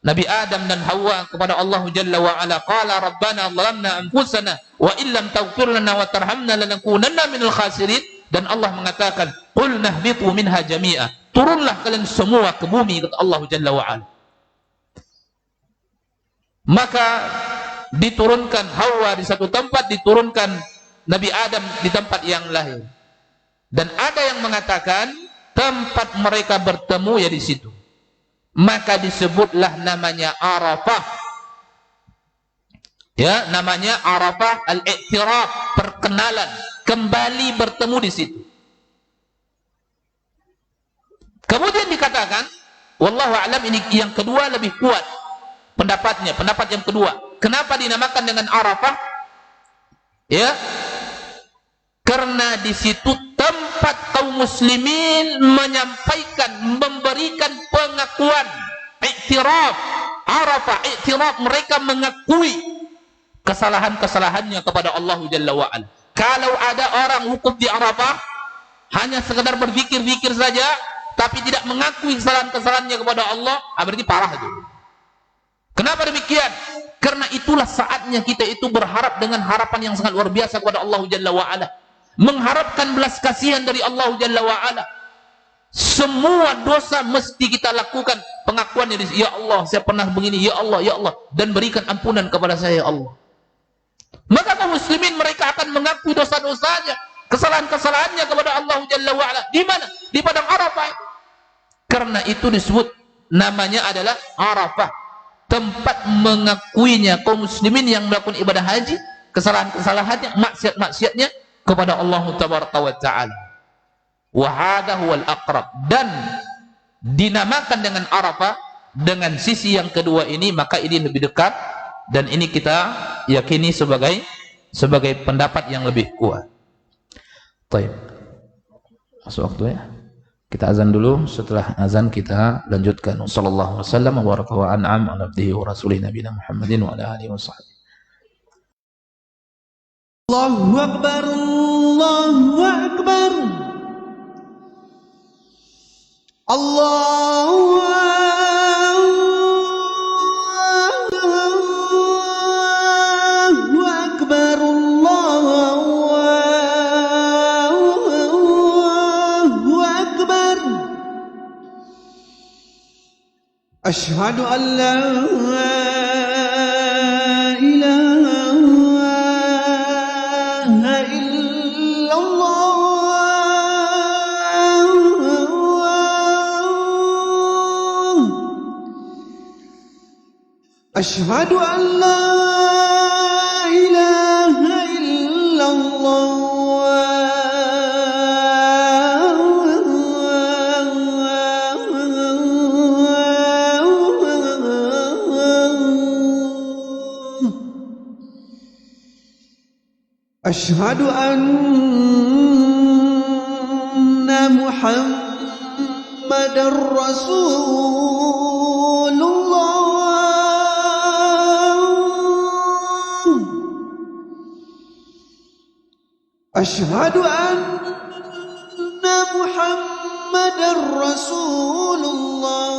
Nabi Adam dan Hawa kepada Allah Jalla wa'ala. Qala rabbana zalamna anfusana wa illam taghfir lana wa tarhamna lanakunanna minal khasirin. Dan Allah mengatakan, qul nahbitu minha jami'a, turunlah kalian semua ke bumi, kata Allah Jalla wa'ala. Maka diturunkan Hawa di satu tempat, diturunkan Nabi Adam di tempat yang lain. Dan ada yang mengatakan tempat mereka bertemu ya di situ. Maka disebutlah namanya Arafah. Ya, namanya Arafah al-i'tiraf, perkenalan, kembali bertemu di situ. Kemudian dikatakan, wallahu a'lam, ini yang kedua lebih kuat pendapatnya, pendapat yang kedua. Kenapa dinamakan dengan Arafah? Ya, karena di situ tempat kaum muslimin menyampaikan, memberikan pengakuan, i'tiraf. Arafah, i'tiraf, mereka mengakui kesalahan-kesalahannya kepada Allah Jalla wa'ala. Kalau ada orang wukuf di Arafah hanya sekedar berzikir-zikir saja, tapi tidak mengakui kesalahan-kesalahannya kepada Allah, berarti parah itu. Kenapa demikian? Karena itulah saatnya kita itu berharap dengan harapan yang sangat luar biasa kepada Allah Jalla wa'ala, mengharapkan belas kasihan dari Allah Jalla wa'ala. Semua dosa mesti kita lakukan pengakuannya, ya Allah, saya pernah begini, ya Allah, dan berikan ampunan kepada saya, ya Allah. Maka kaum muslimin mereka akan mengakui dosa-dosanya, kesalahan-kesalahannya kepada Allah Jalla wa'ala. Di mana? Di padang Arafah. Karena itu disebut namanya adalah Arafah, tempat mengakuinya kaum muslimin yang melakukan ibadah haji, kesalahan-kesalahannya, maksiat-maksiatnya kepada Allah Tabaraka wa Ta'ala. Wa hadha huwal aqrab. Dan dinamakan dengan Arafah dengan sisi yang kedua ini, maka ini lebih dekat, dan ini kita yakini sebagai pendapat yang lebih kuat. Baik. Masuk waktu ya. Kita azan dulu, setelah azan kita lanjutkan. Wassallallahu wasallam wa baraka wa an'am ala abdihi wa rasulih nabiyina Muhammadin wa ala alihi wa sahbihi. Allahu akbar, Allahu akbar. Allahu akbar, Allahu akbar. Asyhadu an la ilaha illallah. Asyhadu an la ilaha illallah. Asyhadu anna Muhammadar Rasulullah. Asyhadu anna Muhammadar Rasulullah.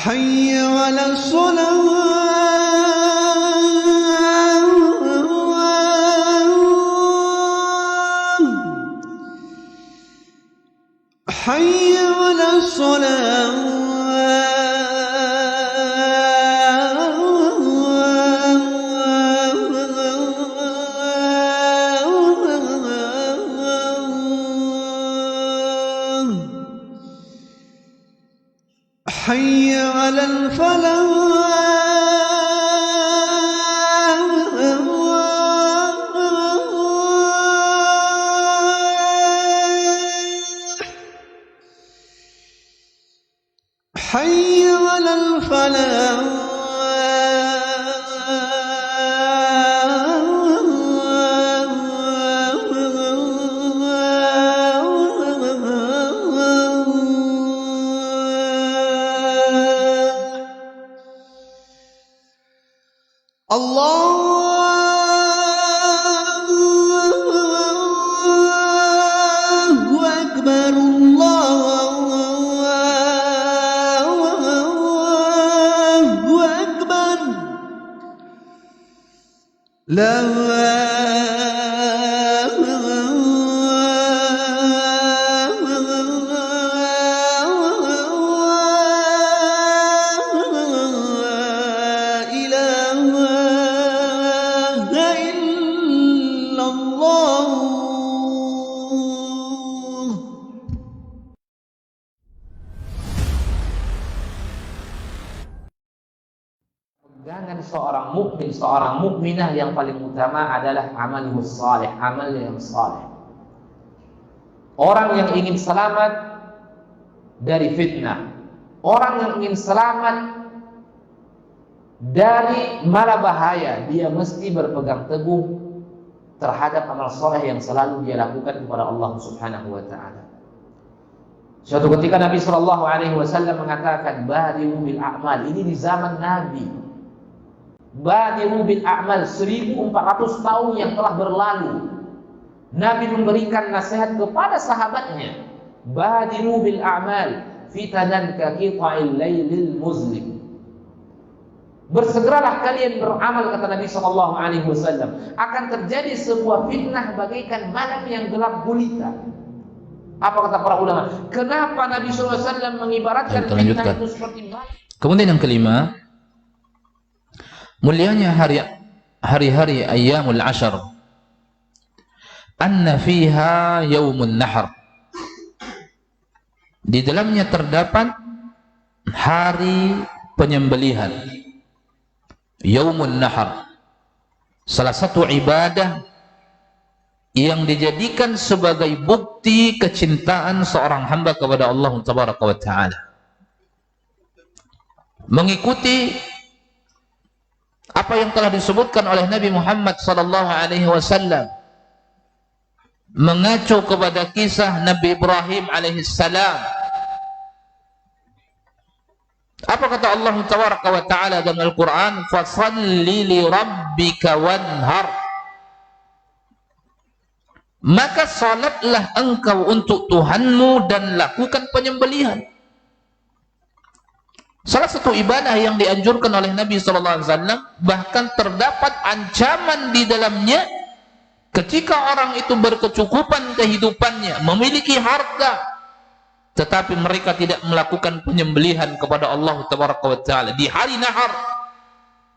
Hayya 'alas shalah. حي على الصلاة. حي على الفلاح. حي على الفلاح. Allahu akbar, Allahu akbar. La Pegangan seorang mukmin, seorang mukminah yang paling utama adalah amalus saleh, amal yang saleh. Orang yang ingin selamat dari fitnah, orang yang ingin selamat dari mara bahaya, dia mesti berpegang teguh terhadap amal saleh yang selalu dia lakukan kepada Allah Subhanahu wa taala. Suatu ketika Nabi sallallahu alaihi wasallam mengatakan, "Badiru bil a'mal." Ini di zaman Nabi. Badiru bil a'mal, 1400 tahun yang telah berlalu. Nabi memberikan nasihat kepada sahabatnya, "Badiru bil a'mal, fitanan ka qita'il lailil muzlim." Bersegeralah kalian beramal, kata Nabi sallallahu alaihi wasallam. Akan terjadi sebuah fitnah bagaikan malam yang gelap gulita. Apa kata para ulama? Kenapa Nabi sallallahu alaihi wasallam mengibaratkan fitnah itu seperti malam? Kemudian yang kelima, mulianya hari-hari ayyamul ashar, anna fiha yaumun nahar. Di dalamnya terdapat hari penyembelihan, yaumun nahar, salah satu ibadah yang dijadikan sebagai bukti kecintaan seorang hamba kepada Allah Tabaraka wa Ta'ala. mengikuti apa yang telah disebutkan oleh Nabi Muhammad sallallahu alaihi wasallam, mengacu kepada kisah Nabi Ibrahim alaihi salam. Apa kata Allah Tabaraka wa Ta'ala dalam Al-Quran? Fasalli li rabbika wanhar. Maka salatlah engkau untuk Tuhanmu dan lakukan penyembelihan. Salah satu ibadah yang dianjurkan oleh Nabi SAW, bahkan terdapat ancaman di dalamnya ketika orang itu berkecukupan kehidupannya, memiliki harta, tetapi mereka tidak melakukan penyembelihan kepada Allah Tabaraka wa Ta'ala di hari nahar.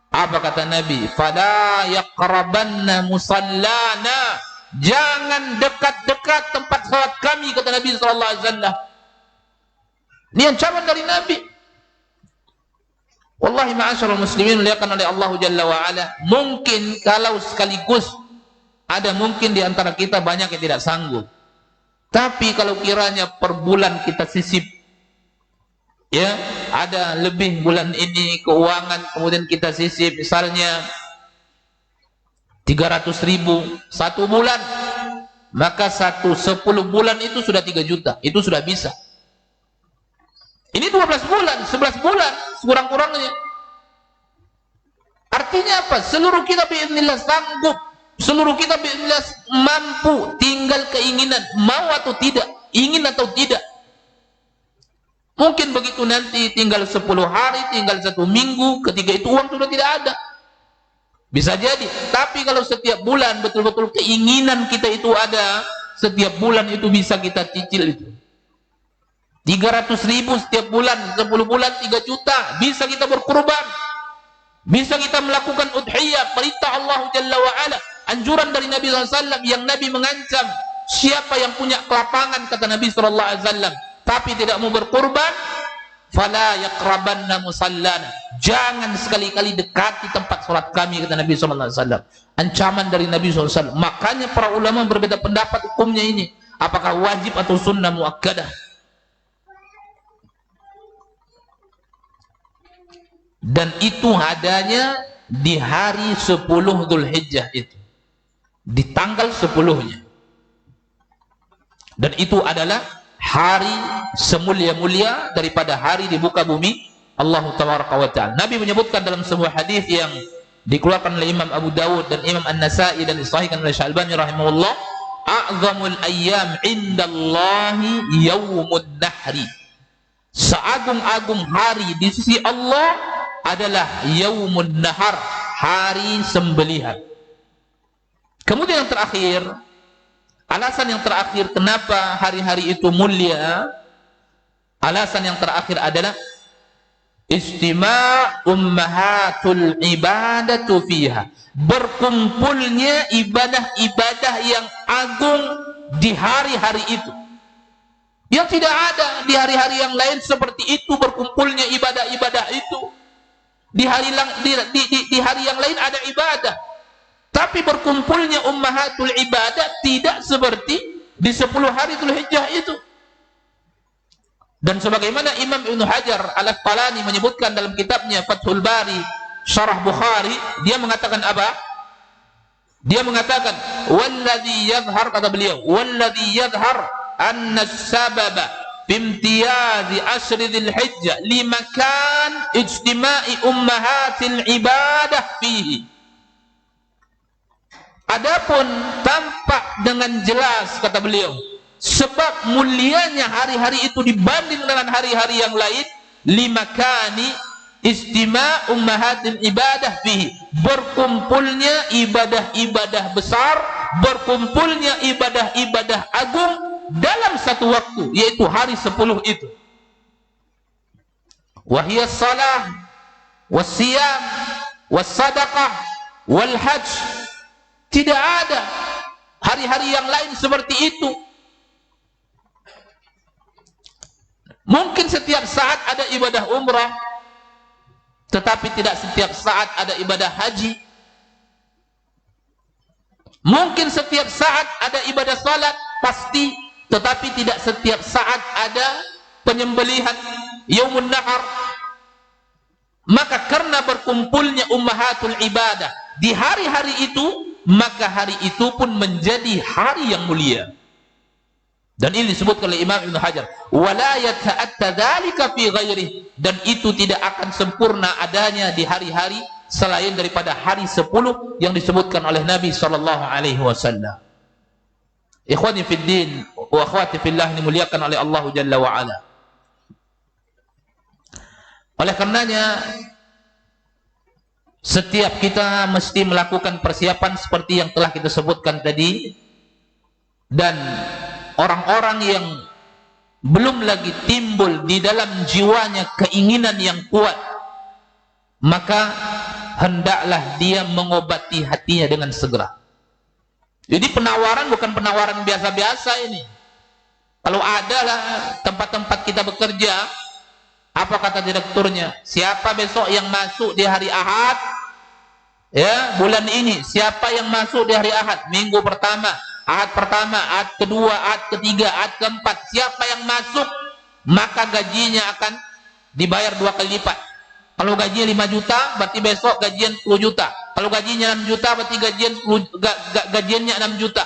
Apa kata Nabi? Fala yaqrabanna musallana. Jangan dekat-dekat tempat salat kami, kata Nabi sallallahu alaihi wasallam. Ini ancaman dari Nabi. Wallahi ma'asyiral muslimin, muliakan oleh Allah Jalla wa Ala, mungkin kalau sekaligus ada mungkin di antara kita banyak yang tidak sanggup. Tapi kalau kiranya per bulan kita sisip, ya, ada lebih bulan ini keuangan, kemudian kita sisip misalnya 300.000 satu bulan, maka 10 bulan itu sudah 3 juta, itu sudah bisa. Ini 12 bulan, 11 bulan kurang-kurangnya. Artinya apa? Seluruh kita biiznillah sanggup, seluruh kita biiznillah mampu, tinggal keinginan, mau atau tidak, ingin atau tidak. Mungkin begitu nanti tinggal 10 hari, tinggal 1 minggu, ketika itu uang sudah tidak ada. Bisa jadi. Tapi kalau setiap bulan betul-betul keinginan kita itu ada, setiap bulan itu bisa kita cicil itu. 300.000 setiap bulan, 10 bulan 3 juta, bisa kita berkurban, bisa kita melakukan udhiyah. Perintah Allah Jalla wa Ala, anjuran dari Nabi SAW yang Nabi mengancam siapa yang punya kelapangan, kata Nabi SAW, tapi tidak mau berkurban, fala yaqrabanna musallana. Jangan sekali-kali dekati tempat salat kami, kata Nabi SAW. Ancaman dari Nabi SAW. Makanya para ulama berbeda pendapat hukumnya ini, apakah wajib atau sunnah muakkadah. Dan itu adanya di hari 10 Dzulhijjah itu, di tanggal 10-nya. Dan itu adalah hari semulia-mulia daripada hari di muka bumi Allah Tabaraka wa Ta'ala. Nabi menyebutkan dalam sebuah hadis yang dikeluarkan oleh Imam Abu Dawud dan Imam An-Nasai dan disahihkan oleh Syalbani rahimahullah, a'zamul ayyam indallahi yaumun nahri. Seagung-agung hari di sisi Allah adalah yaumun nahar, hari sembelihan. Kemudian yang terakhir, alasan yang terakhir kenapa hari-hari itu mulia, alasan yang terakhir adalah istima' ummahatul ibadatu fiha, berkumpulnya ibadah-ibadah yang agung di hari-hari itu, yang tidak ada di hari-hari yang lain seperti itu berkumpulnya ibadah-ibadah itu. Di hari yang lain ada ibadah, tapi berkumpulnya ummahatul ibadah tidak seperti di 10 hari Dzulhijjah itu. Dan sebagaimana Imam Ibnu Hajar Al-Asqalani menyebutkan dalam kitabnya Fathul Bari Syarah Bukhari, dia mengatakan apa? Dia mengatakan walladzi yadhhar, kata beliau, walladzi yadhhar anna as-sababa bimtiyazi ashri Dzulhijjah limakan ijtima'i ummahatil ibadah fihi. Adapun tampak dengan jelas, kata beliau, sebab mulianya hari-hari itu dibanding dengan hari-hari yang lain, limakani istima' ummahatil ibadah fihi, berkumpulnya ibadah-ibadah besar, berkumpulnya ibadah-ibadah agung dalam satu waktu, yaitu hari 10 itu. Wahiyas salah, wassiyam, wassadaqah, walhajj. Tidak ada hari-hari yang lain seperti itu. Mungkin setiap saat ada ibadah umrah, tetapi tidak setiap saat ada ibadah haji. Mungkin setiap saat ada ibadah salat, pasti, tetapi tidak setiap saat ada penyembelihan yaumun nahar. Maka karena berkumpulnya ummahatul ibadah di hari-hari itu, maka hari itu pun menjadi hari yang mulia. Dan ini disebutkan oleh Imam Ibn Hajar, wala yata'atta dzalika fi ghairihi, dan itu tidak akan sempurna adanya di hari-hari selain daripada hari 10 yang disebutkan oleh Nabi sallallahu alaihi wasallam. Ikhwani fid din wa akhwati fillah, dimuliakan oleh Allah Jalla wa Ala. Oleh karenanya setiap kita mesti melakukan persiapan seperti yang telah kita sebutkan tadi. Dan orang-orang yang belum lagi timbul di dalam jiwanya keinginan yang kuat, maka hendaklah dia mengobati hatinya dengan segera. Jadi penawaran bukan penawaran biasa-biasa ini. Kalau adalah tempat-tempat kita bekerja, apa kata direkturnya? Siapa besok yang masuk di hari Ahad? Ya, bulan ini. Siapa yang masuk di hari Ahad? Minggu pertama, Ahad pertama, Ahad kedua, Ahad ketiga, Ahad keempat. Siapa yang masuk, maka gajinya akan dibayar 2 kali lipat. Kalau gajinya 5 juta, berarti besok gajian 10 juta. Kalau gajinya 6 juta, berarti gajiannya 6 juta.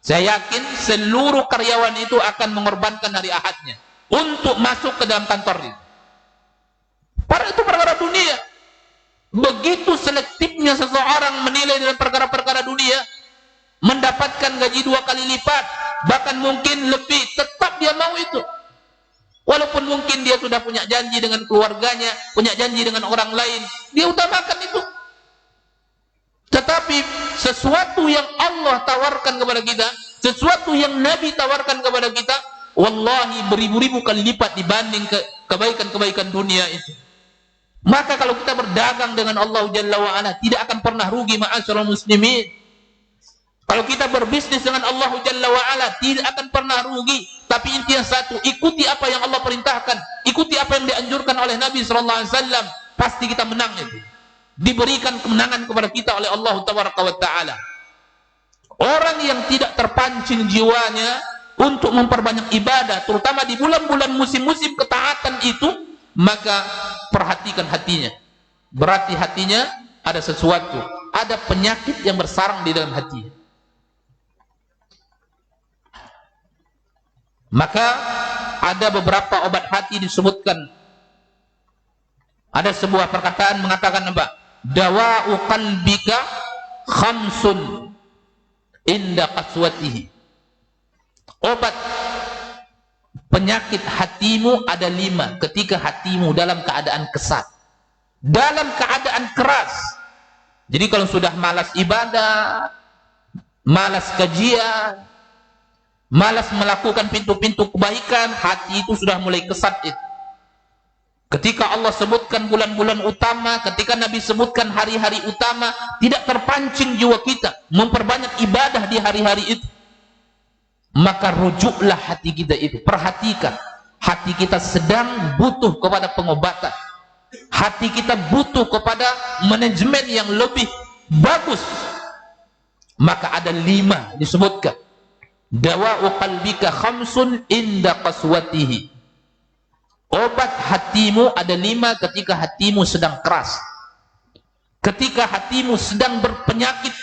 Saya yakin seluruh karyawan itu akan mengorbankan hari Ahadnya untuk masuk ke dalam kantor ini. Itu perkara dunia. Begitu selektifnya seseorang menilai dalam perkara-perkara dunia, mendapatkan gaji 2 kali lipat, bahkan mungkin lebih, tetap dia mau itu. Walaupun mungkin dia sudah punya janji dengan keluarganya, punya janji dengan orang lain, dia utamakan itu. Tetapi sesuatu yang Allah tawarkan kepada kita, sesuatu yang Nabi tawarkan kepada kita, wallahi beribu-ribu kali lipat dibanding kebaikan-kebaikan dunia itu. Maka kalau kita berdagang dengan Allah Jalla wa Ala, tidak akan pernah rugi ma'asyiral muslimin. Kalau kita berbisnis dengan Allah Jalla wa Ala, tidak akan pernah rugi. Tapi intinya satu, ikuti apa yang Allah perintahkan, ikuti apa yang dianjurkan oleh Nabi sallallahu alaihi wasallam, pasti kita menang itu. Diberikan kemenangan kepada kita oleh Allah Tabaraka wa Ta'ala. Orang yang tidak terpancing jiwanya untuk memperbanyak ibadah, terutama di bulan-bulan musim-musim ketaatan itu, maka perhatikan hatinya. Berarti hatinya ada sesuatu, ada penyakit yang bersarang di dalam hatinya. Maka ada beberapa obat hati disebutkan. Ada sebuah perkataan mengatakan apa? Dawa'u qalbika khamsun inda qaswatihi. Obat penyakit hatimu ada 5 ketika hatimu dalam keadaan kesat, dalam keadaan keras. Jadi kalau sudah malas ibadah, malas kajian, malas melakukan pintu-pintu kebaikan, hati itu sudah mulai kesat itu. Ketika Allah sebutkan bulan-bulan utama, ketika Nabi sebutkan hari-hari utama, tidak terpancing jiwa kita memperbanyak ibadah di hari-hari itu, maka rujuklah hati kita itu. Perhatikan, hati kita sedang butuh kepada pengobatan. Hati kita butuh kepada manajemen yang lebih bagus. Maka ada 5 disebutkan. Dawa'u qalbika khamsun inda qaswatihi. Obat hatimu ada 5 ketika hatimu sedang keras, ketika hatimu sedang berpenyakit.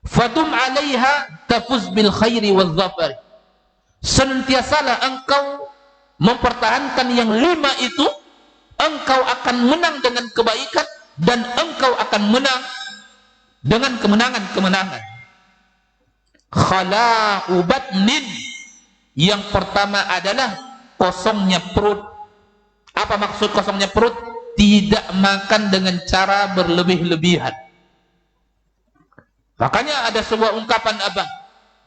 Fadum 'alaiha tafuz bil khairi wal dhafar. Senantiasalah engkau mempertahankan yang 5 itu, engkau akan menang dengan kebaikan dan engkau akan menang dengan kemenangan-kemenangan. Khala'u batnin. Yang pertama adalah kosongnya perut. Apa maksud kosongnya perut? Tidak makan dengan cara berlebih-lebihan. Makanya ada sebuah ungkapan apa?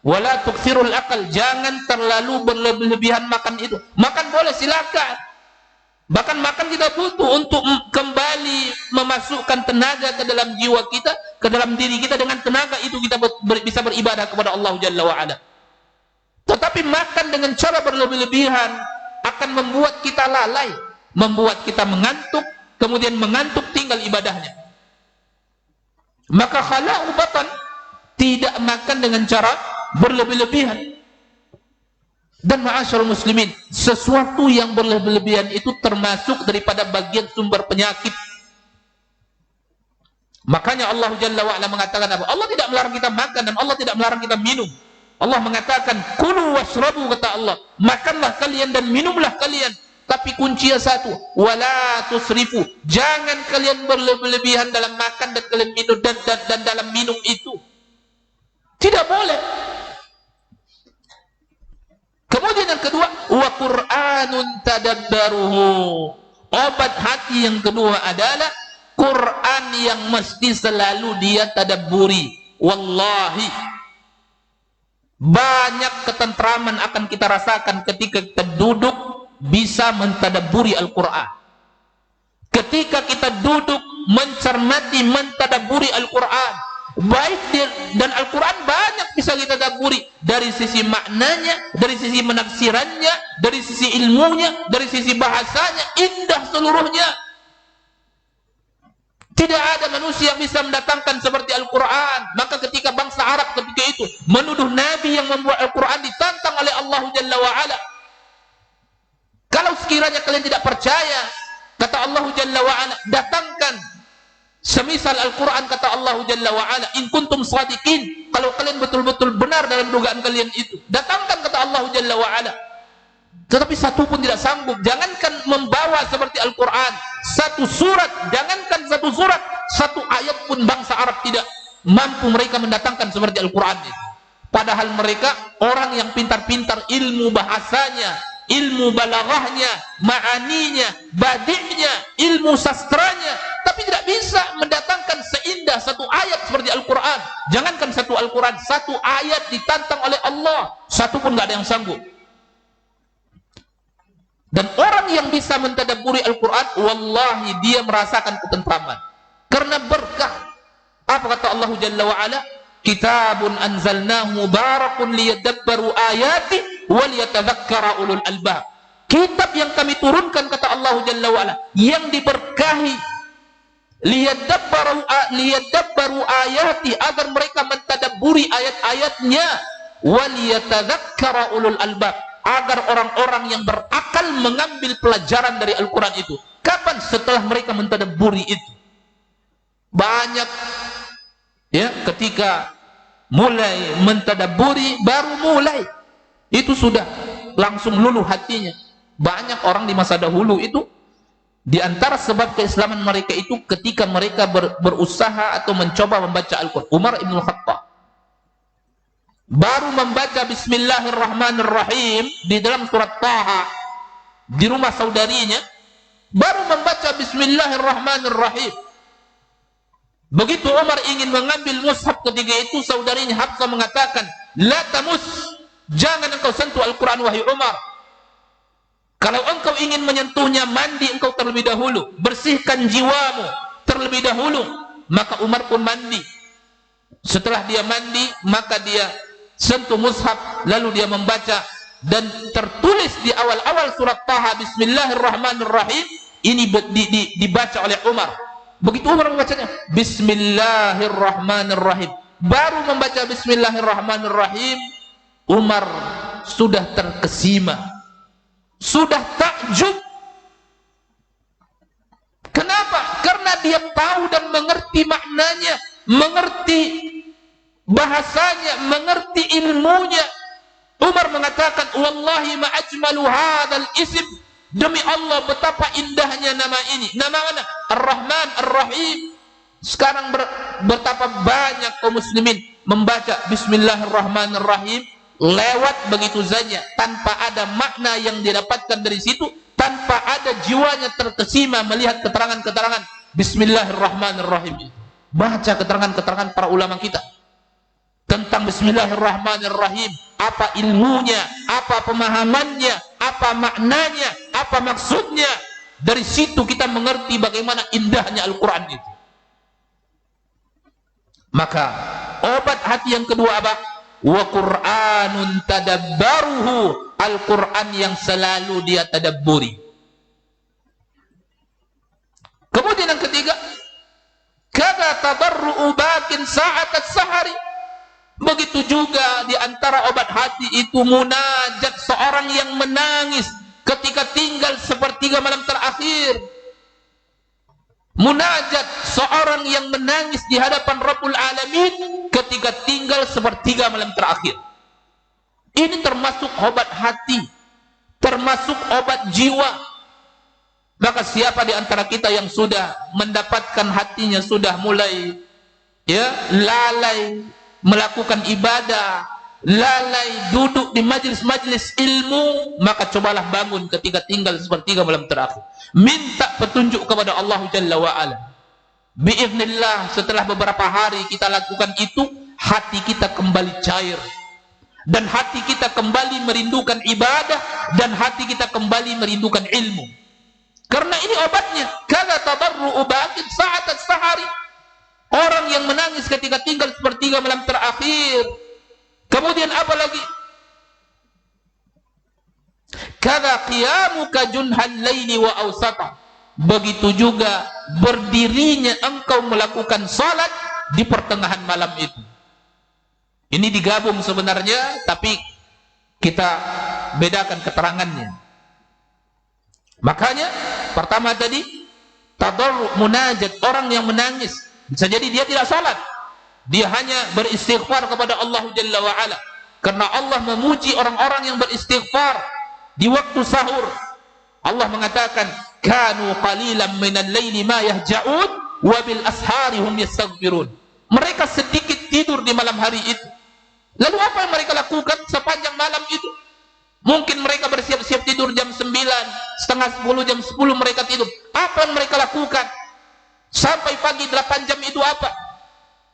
Wala tukthirul akal. Jangan terlalu berlebih-lebihan makan itu. Makan boleh, silakan. Bahkan makan kita butuh untuk kembali memasukkan tenaga ke dalam jiwa kita, ke dalam diri kita. Dengan tenaga itu kita bisa beribadah kepada Allah Jalla wa Ala. Tetapi makan dengan cara berlebih-lebihan akan membuat kita lalai, membuat kita mengantuk, kemudian mengantuk tinggal ibadahnya. Maka khala'u batan, tidak makan dengan cara berlebih-lebihan. Dan ma'asyarul muslimin, sesuatu yang berlebihan itu termasuk daripada bagian sumber penyakit. Makanya Allah Jalla wa'ala mengatakan apa? Allah tidak melarang kita makan dan Allah tidak melarang kita minum. Allah mengatakan, kulu washrabu, kata Allah, makanlah kalian dan minumlah kalian. Tapi kuncinya satu, wala tusrifu, jangan kalian berlebihan dalam makan dan kalian minum dan dalam minum itu. Tidak boleh. Kemudian yang kedua, wa Qur'anun tadabbaruhu. Obat hati yang kedua adalah Quran yang mesti selalu dia tadabburi. Wallahi, banyak ketentraman akan kita rasakan ketika kita duduk bisa mentadabburi Al-Quran. Ketika kita duduk mencermati, mentadabburi Al-Quran, baik dan Al-Quran banyak bisa kita tadabburi, dari sisi maknanya, dari sisi menafsirannya, dari sisi ilmunya, dari sisi bahasanya, indah seluruhnya. Tidak ada manusia yang bisa mendatangkan seperti Al-Quran. Maka ketika bangsa Arab ketika itu menuduh Nabi yang membuat Al-Quran, ditantang oleh Allah Jalla wa'ala. Kalau sekiranya kalian tidak percaya, kata Allah Jalla wa'ala, datangkan semisal Al-Quran, kata Allah Jalla wa'ala, in kuntum shadiqin, kalau kalian betul-betul benar dalam dugaan kalian itu, datangkan, kata Allah Jalla wa'ala. Tetapi satu pun tidak sanggup. Jangankan membawa seperti Al-Quran, satu surat, jangankan satu surat, satu ayat pun bangsa Arab tidak mampu mereka mendatangkan seperti Al-Quran itu. Padahal mereka orang yang pintar-pintar ilmu bahasanya, ilmu balaghahnya, ma'aninya, badi'nya, ilmu sastranya, tapi tidak bisa mendatangkan seindah satu ayat seperti Al-Quran. Jangankan satu Al-Quran, satu ayat ditantang oleh Allah, satu pun tidak ada yang sanggup. Dan orang yang bisa mentadabburi Al-Quran, wallahi dia merasakan ketentraman karena berkah. Apa kata Allah Jalla wa'ala? Kitabun anzalnahu mubarakun liyadabbaru ayati wal yatadhakkara ulul albab. Kitab yang kami turunkan, kata Allah Jalla wa'ala, yang diberkahi, liyadabbaru ayati, agar mereka mentadabburi ayat-ayatnya, wal yatadhakkara ulul albab, agar orang-orang yang berakal mengambil pelajaran dari Al-Quran itu. Kapan? Setelah mereka mentadabburi itu. Banyak ya, ketika mulai mentadabburi, baru mulai itu sudah langsung luluh hatinya. Banyak orang di masa dahulu itu, di antara sebab keislaman mereka itu ketika mereka berusaha atau mencoba membaca Al-Quran. Umar ibn Khattab baru membaca Bismillahirrahmanirrahim di dalam surat Taha di rumah saudarinya, baru membaca Bismillahirrahmanirrahim. Begitu Umar ingin mengambil mushaf ketika itu, saudarinya Hafsah mengatakan, la tamus, jangan engkau sentuh Al-Quran wahai Umar. Kalau engkau ingin menyentuhnya, mandi engkau terlebih dahulu, bersihkan jiwamu terlebih dahulu. Maka Umar pun mandi. Setelah dia mandi, maka dia sentuh mushaf, lalu dia membaca, dan tertulis di awal-awal surat Taha Bismillahirrahmanirrahim ini dibaca oleh Umar. Begitu Umar membacanya, Bismillahirrahmanirrahim, baru membaca Bismillahirrahmanirrahim, Umar sudah terkesima, sudah takjub. Kenapa? Karena dia tahu dan mengerti maknanya, mengerti bahasanya, mengerti ilmunya. Umar mengatakan, wallahi ma ajmalu hadzal ism, demi Allah betapa indahnya nama ini. Nama mana? Ar-Rahman Ar-Rahim. Sekarang betapa banyak kaum muslimin membaca Bismillahirrahmanirrahim lewat begitu saja, tanpa ada makna yang didapatkan dari situ, tanpa ada jiwanya terkesima melihat keterangan-keterangan Bismillahirrahmanirrahim. Baca keterangan-keterangan para ulama kita tentang Bismillahirrahmanirrahim, apa ilmunya, apa pemahamannya, apa maknanya, apa maksudnya. Dari situ kita mengerti bagaimana indahnya Al-Quran itu. Maka obat hati yang kedua apa? Wa Qur'anun tadabbaruhu, Al-Quran yang selalu dia tadabburi. Kemudian yang ketiga, kada tadarru'u bakin sa'atat sahari, Begitu juga di antara obat hati itu munajat, seorang yang menangis ketika tinggal sepertiga malam terakhir. Munajat seorang yang menangis di hadapan Rabbul Alamin ketika tinggal sepertiga malam terakhir. Ini termasuk obat hati, termasuk obat jiwa. Maka siapa di antara kita yang sudah mendapatkan hatinya sudah mulai lalai melakukan ibadah, lalai duduk di majelis-majelis ilmu, maka cobalah bangun ketika tinggal sepertiga malam terakhir. Minta petunjuk kepada Allah Jalla wa'ala. Biiznillah, setelah beberapa hari kita lakukan itu, hati kita kembali cair. Dan hati kita kembali merindukan ibadah. Dan hati kita kembali merindukan ilmu. Karena ini obatnya. Kada tadarru'u baqid sa'atat sahari. Orang yang menangis ketika tinggal sepertiga malam terakhir. Kemudian apa lagi? Kada qiyamuka junhal laili wa awsata. Begitu juga berdirinya engkau melakukan salat di pertengahan malam itu. Ini digabung sebenarnya, tapi kita bedakan keterangannya. Makanya pertama tadi tadarru, munajat, orang yang menangis. Bisa jadi dia tidak salat, dia hanya beristighfar kepada Allah Jalla wa'ala. Karena Allah memuji orang-orang yang beristighfar di waktu sahur. Allah mengatakan, kanu qalilan minal laili ma yahja'un wa bil ashari hum yastaghfirun. Mereka sedikit tidur di malam hari itu. Lalu apa yang mereka lakukan sepanjang malam itu? Mungkin mereka bersiap-siap tidur jam 9, setengah 10, jam 10 mereka tidur. Apa yang mereka lakukan? Sampai pagi 8 jam itu apa?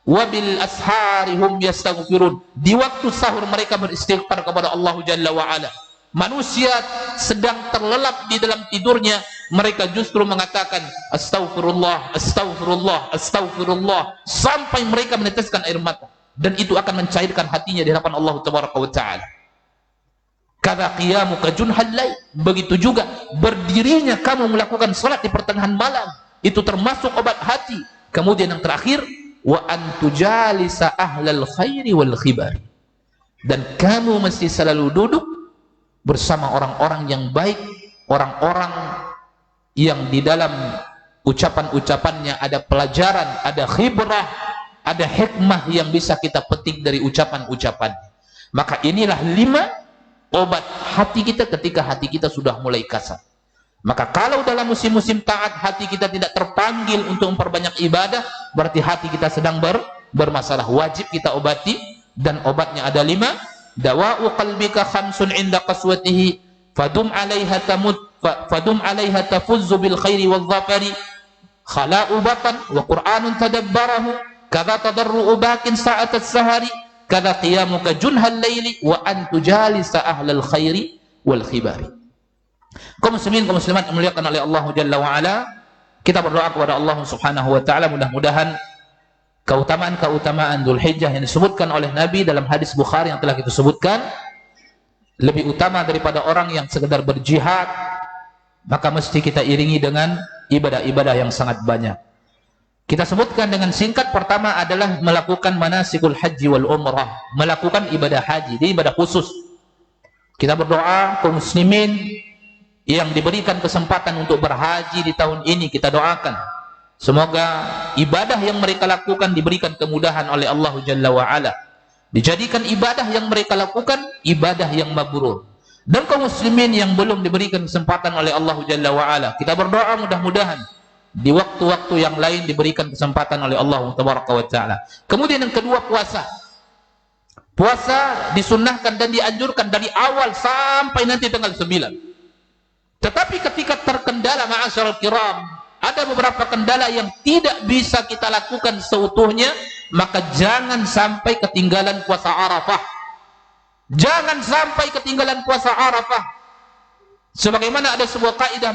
Wabil ashari hum yastaghfirun. Di waktu sahur mereka beristighfar kepada Allah Jalla wa'ala. Manusia sedang terlelap di dalam tidurnya, mereka justru mengatakan astaghfirullah, astaghfirullah, astaghfirullah, sampai mereka meneteskan air mata. Dan itu akan mencairkan hatinya di hadapan Allah Tabaraka wa Ta'ala. Kada qiyamuka junhal lail. Begitu juga berdirinya kamu melakukan salat di pertengahan malam. Itu termasuk obat hati. Kemudian yang terakhir, wa antujalisa ahlal khairi wal khibari. Dan kamu mesti selalu duduk bersama orang-orang yang baik, orang-orang yang di dalam ucapan-ucapannya ada pelajaran, ada khibrah, ada hikmah yang bisa kita petik dari ucapan-ucapan. Maka inilah 5 obat hati kita ketika hati kita sudah mulai kasar. Maka kalau dalam musim-musim taat hati kita tidak terpanggil untuk memperbanyak ibadah, berarti hati kita sedang bermasalah. Wajib kita obati, dan obatnya ada 5. Dawa'u qalbika khamsun inda qaswatihi fadum 'alaiha tamut fadum 'alaiha tafuzzu bil khairi wal dhafari khala'u batan wa qur'anun tadabbarahu kadza tadarru'u bakin sa'at as-sahari kadza qiyamuka junhal laili wa an tujalisa ahlal khairi wal khibari. Kaum muslimin, kaum muslimat yang dimuliakan oleh Allah Jalla wa Ala, kita berdoa kepada Allah Subhanahu wa taala mudah-mudahan keutamaan-keutamaan Dzulhijjah yang disebutkan oleh Nabi dalam hadis Bukhari yang telah kita sebutkan lebih utama daripada orang yang sekedar berjihad, maka mesti kita iringi dengan ibadah-ibadah yang sangat banyak. Kita sebutkan dengan singkat, pertama adalah melakukan manasikul haji wal umrah, melakukan ibadah haji, ini ibadah khusus. Kita berdoa kaum muslimin yang diberikan kesempatan untuk berhaji di tahun ini, kita doakan semoga ibadah yang mereka lakukan diberikan kemudahan oleh Allah Jalla wa'ala. Dijadikan ibadah yang mereka lakukan ibadah yang mabrur. Dan kaum muslimin yang belum diberikan kesempatan oleh Allah Jalla wa'ala, kita berdoa mudah-mudahan di waktu-waktu yang lain diberikan kesempatan oleh Allah Tabaraka wa Ta'ala. Kemudian yang kedua, puasa. Puasa disunnahkan dan dianjurkan dari awal sampai nanti tanggal 9. Tetapi ketika terkendala, ma'asyiral kiram, ada beberapa kendala yang tidak bisa kita lakukan seutuhnya, maka jangan sampai ketinggalan puasa Arafah. Jangan sampai ketinggalan puasa Arafah. Sebagaimana ada sebuah kaidah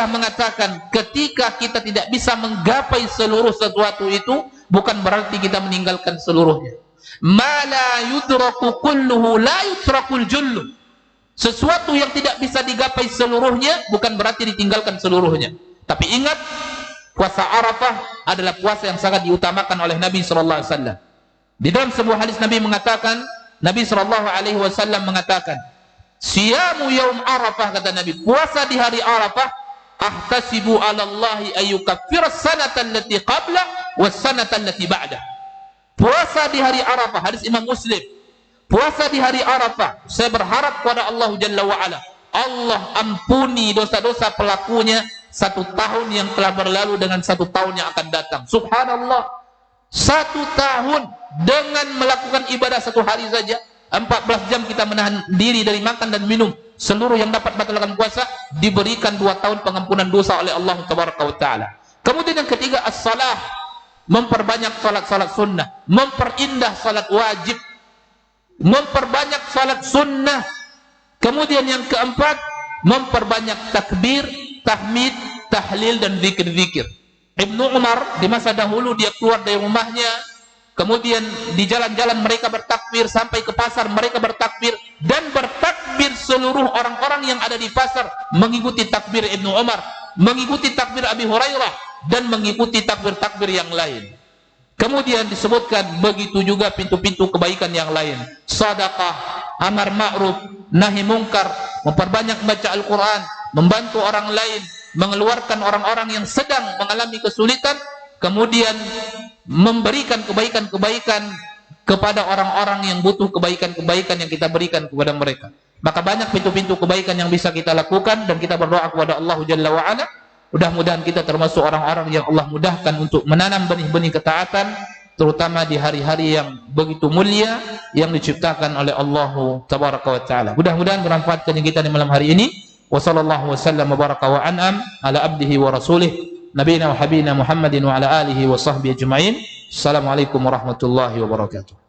mengatakan, ketika kita tidak bisa menggapai seluruh sesuatu itu, bukan berarti kita meninggalkan seluruhnya. Ma la yudraku kulluhu la yutrakul jullu. Sesuatu yang tidak bisa digapai seluruhnya bukan berarti ditinggalkan seluruhnya. Tapi ingat, puasa Arafah adalah puasa yang sangat diutamakan oleh Nabi SAW. Di dalam sebuah hadis Nabi mengatakan, Nabi SAW mengatakan, siyamu yaum Arafah, kata Nabi, puasa di hari Arafah, ahtasibu 'ala Allahi ayyukaffira as-sanata allati qabla was-sanata allati ba'da. Puasa di hari Arafah, hadis Imam Muslim. Puasa di hari Arafah, saya berharap kepada Allah Jalla wa Ala, Allah ampuni dosa-dosa pelakunya 1 tahun yang telah berlalu dengan 1 tahun yang akan datang. Subhanallah, 1 tahun dengan melakukan ibadah 1 hari saja, 14 jam kita menahan diri dari makan dan minum, seluruh yang dapat batalkan puasa diberikan 2 tahun pengampunan dosa oleh Allah Tabaraka wa Ta'ala. Kemudian yang ketiga, as-salah, memperbanyak salat-salat sunnah, memperindah salat wajib, memperbanyak salat sunnah. Kemudian yang keempat, memperbanyak takbir, tahmid, tahlil dan zikir-zikir. Ibnu Umar di masa dahulu, dia keluar dari rumahnya, kemudian di jalan-jalan mereka bertakbir, sampai ke pasar mereka bertakbir, dan bertakbir seluruh orang-orang yang ada di pasar mengikuti takbir Ibnu Umar, mengikuti takbir Abi Hurairah, dan mengikuti takbir-takbir yang lain. Kemudian disebutkan begitu juga pintu-pintu kebaikan yang lain, sedekah, amar ma'ruf, nahi mungkar, memperbanyak baca Al-Quran, membantu orang lain, mengeluarkan orang-orang yang sedang mengalami kesulitan, kemudian memberikan kebaikan-kebaikan kepada orang-orang yang butuh kebaikan-kebaikan yang kita berikan kepada mereka. Maka banyak pintu-pintu kebaikan yang bisa kita lakukan, dan kita berdoa kepada Allah Jalla wa Ala, mudah-mudahan kita termasuk orang-orang yang Allah mudahkan untuk menanam benih-benih ketaatan, terutama di hari-hari yang begitu mulia yang diciptakan oleh Allah Tabaraka wa Ta'ala. Mudah-mudahan bermanfaat bagi kita di malam hari ini. Wassallallahu wasallam wa baraka wa an'am ala abdihi wa rasulih nabiyina wa habibina Muhammadin wa ala alihi wa sahbihi ajma'in. Assalamualaikum warahmatullahi wabarakatuh.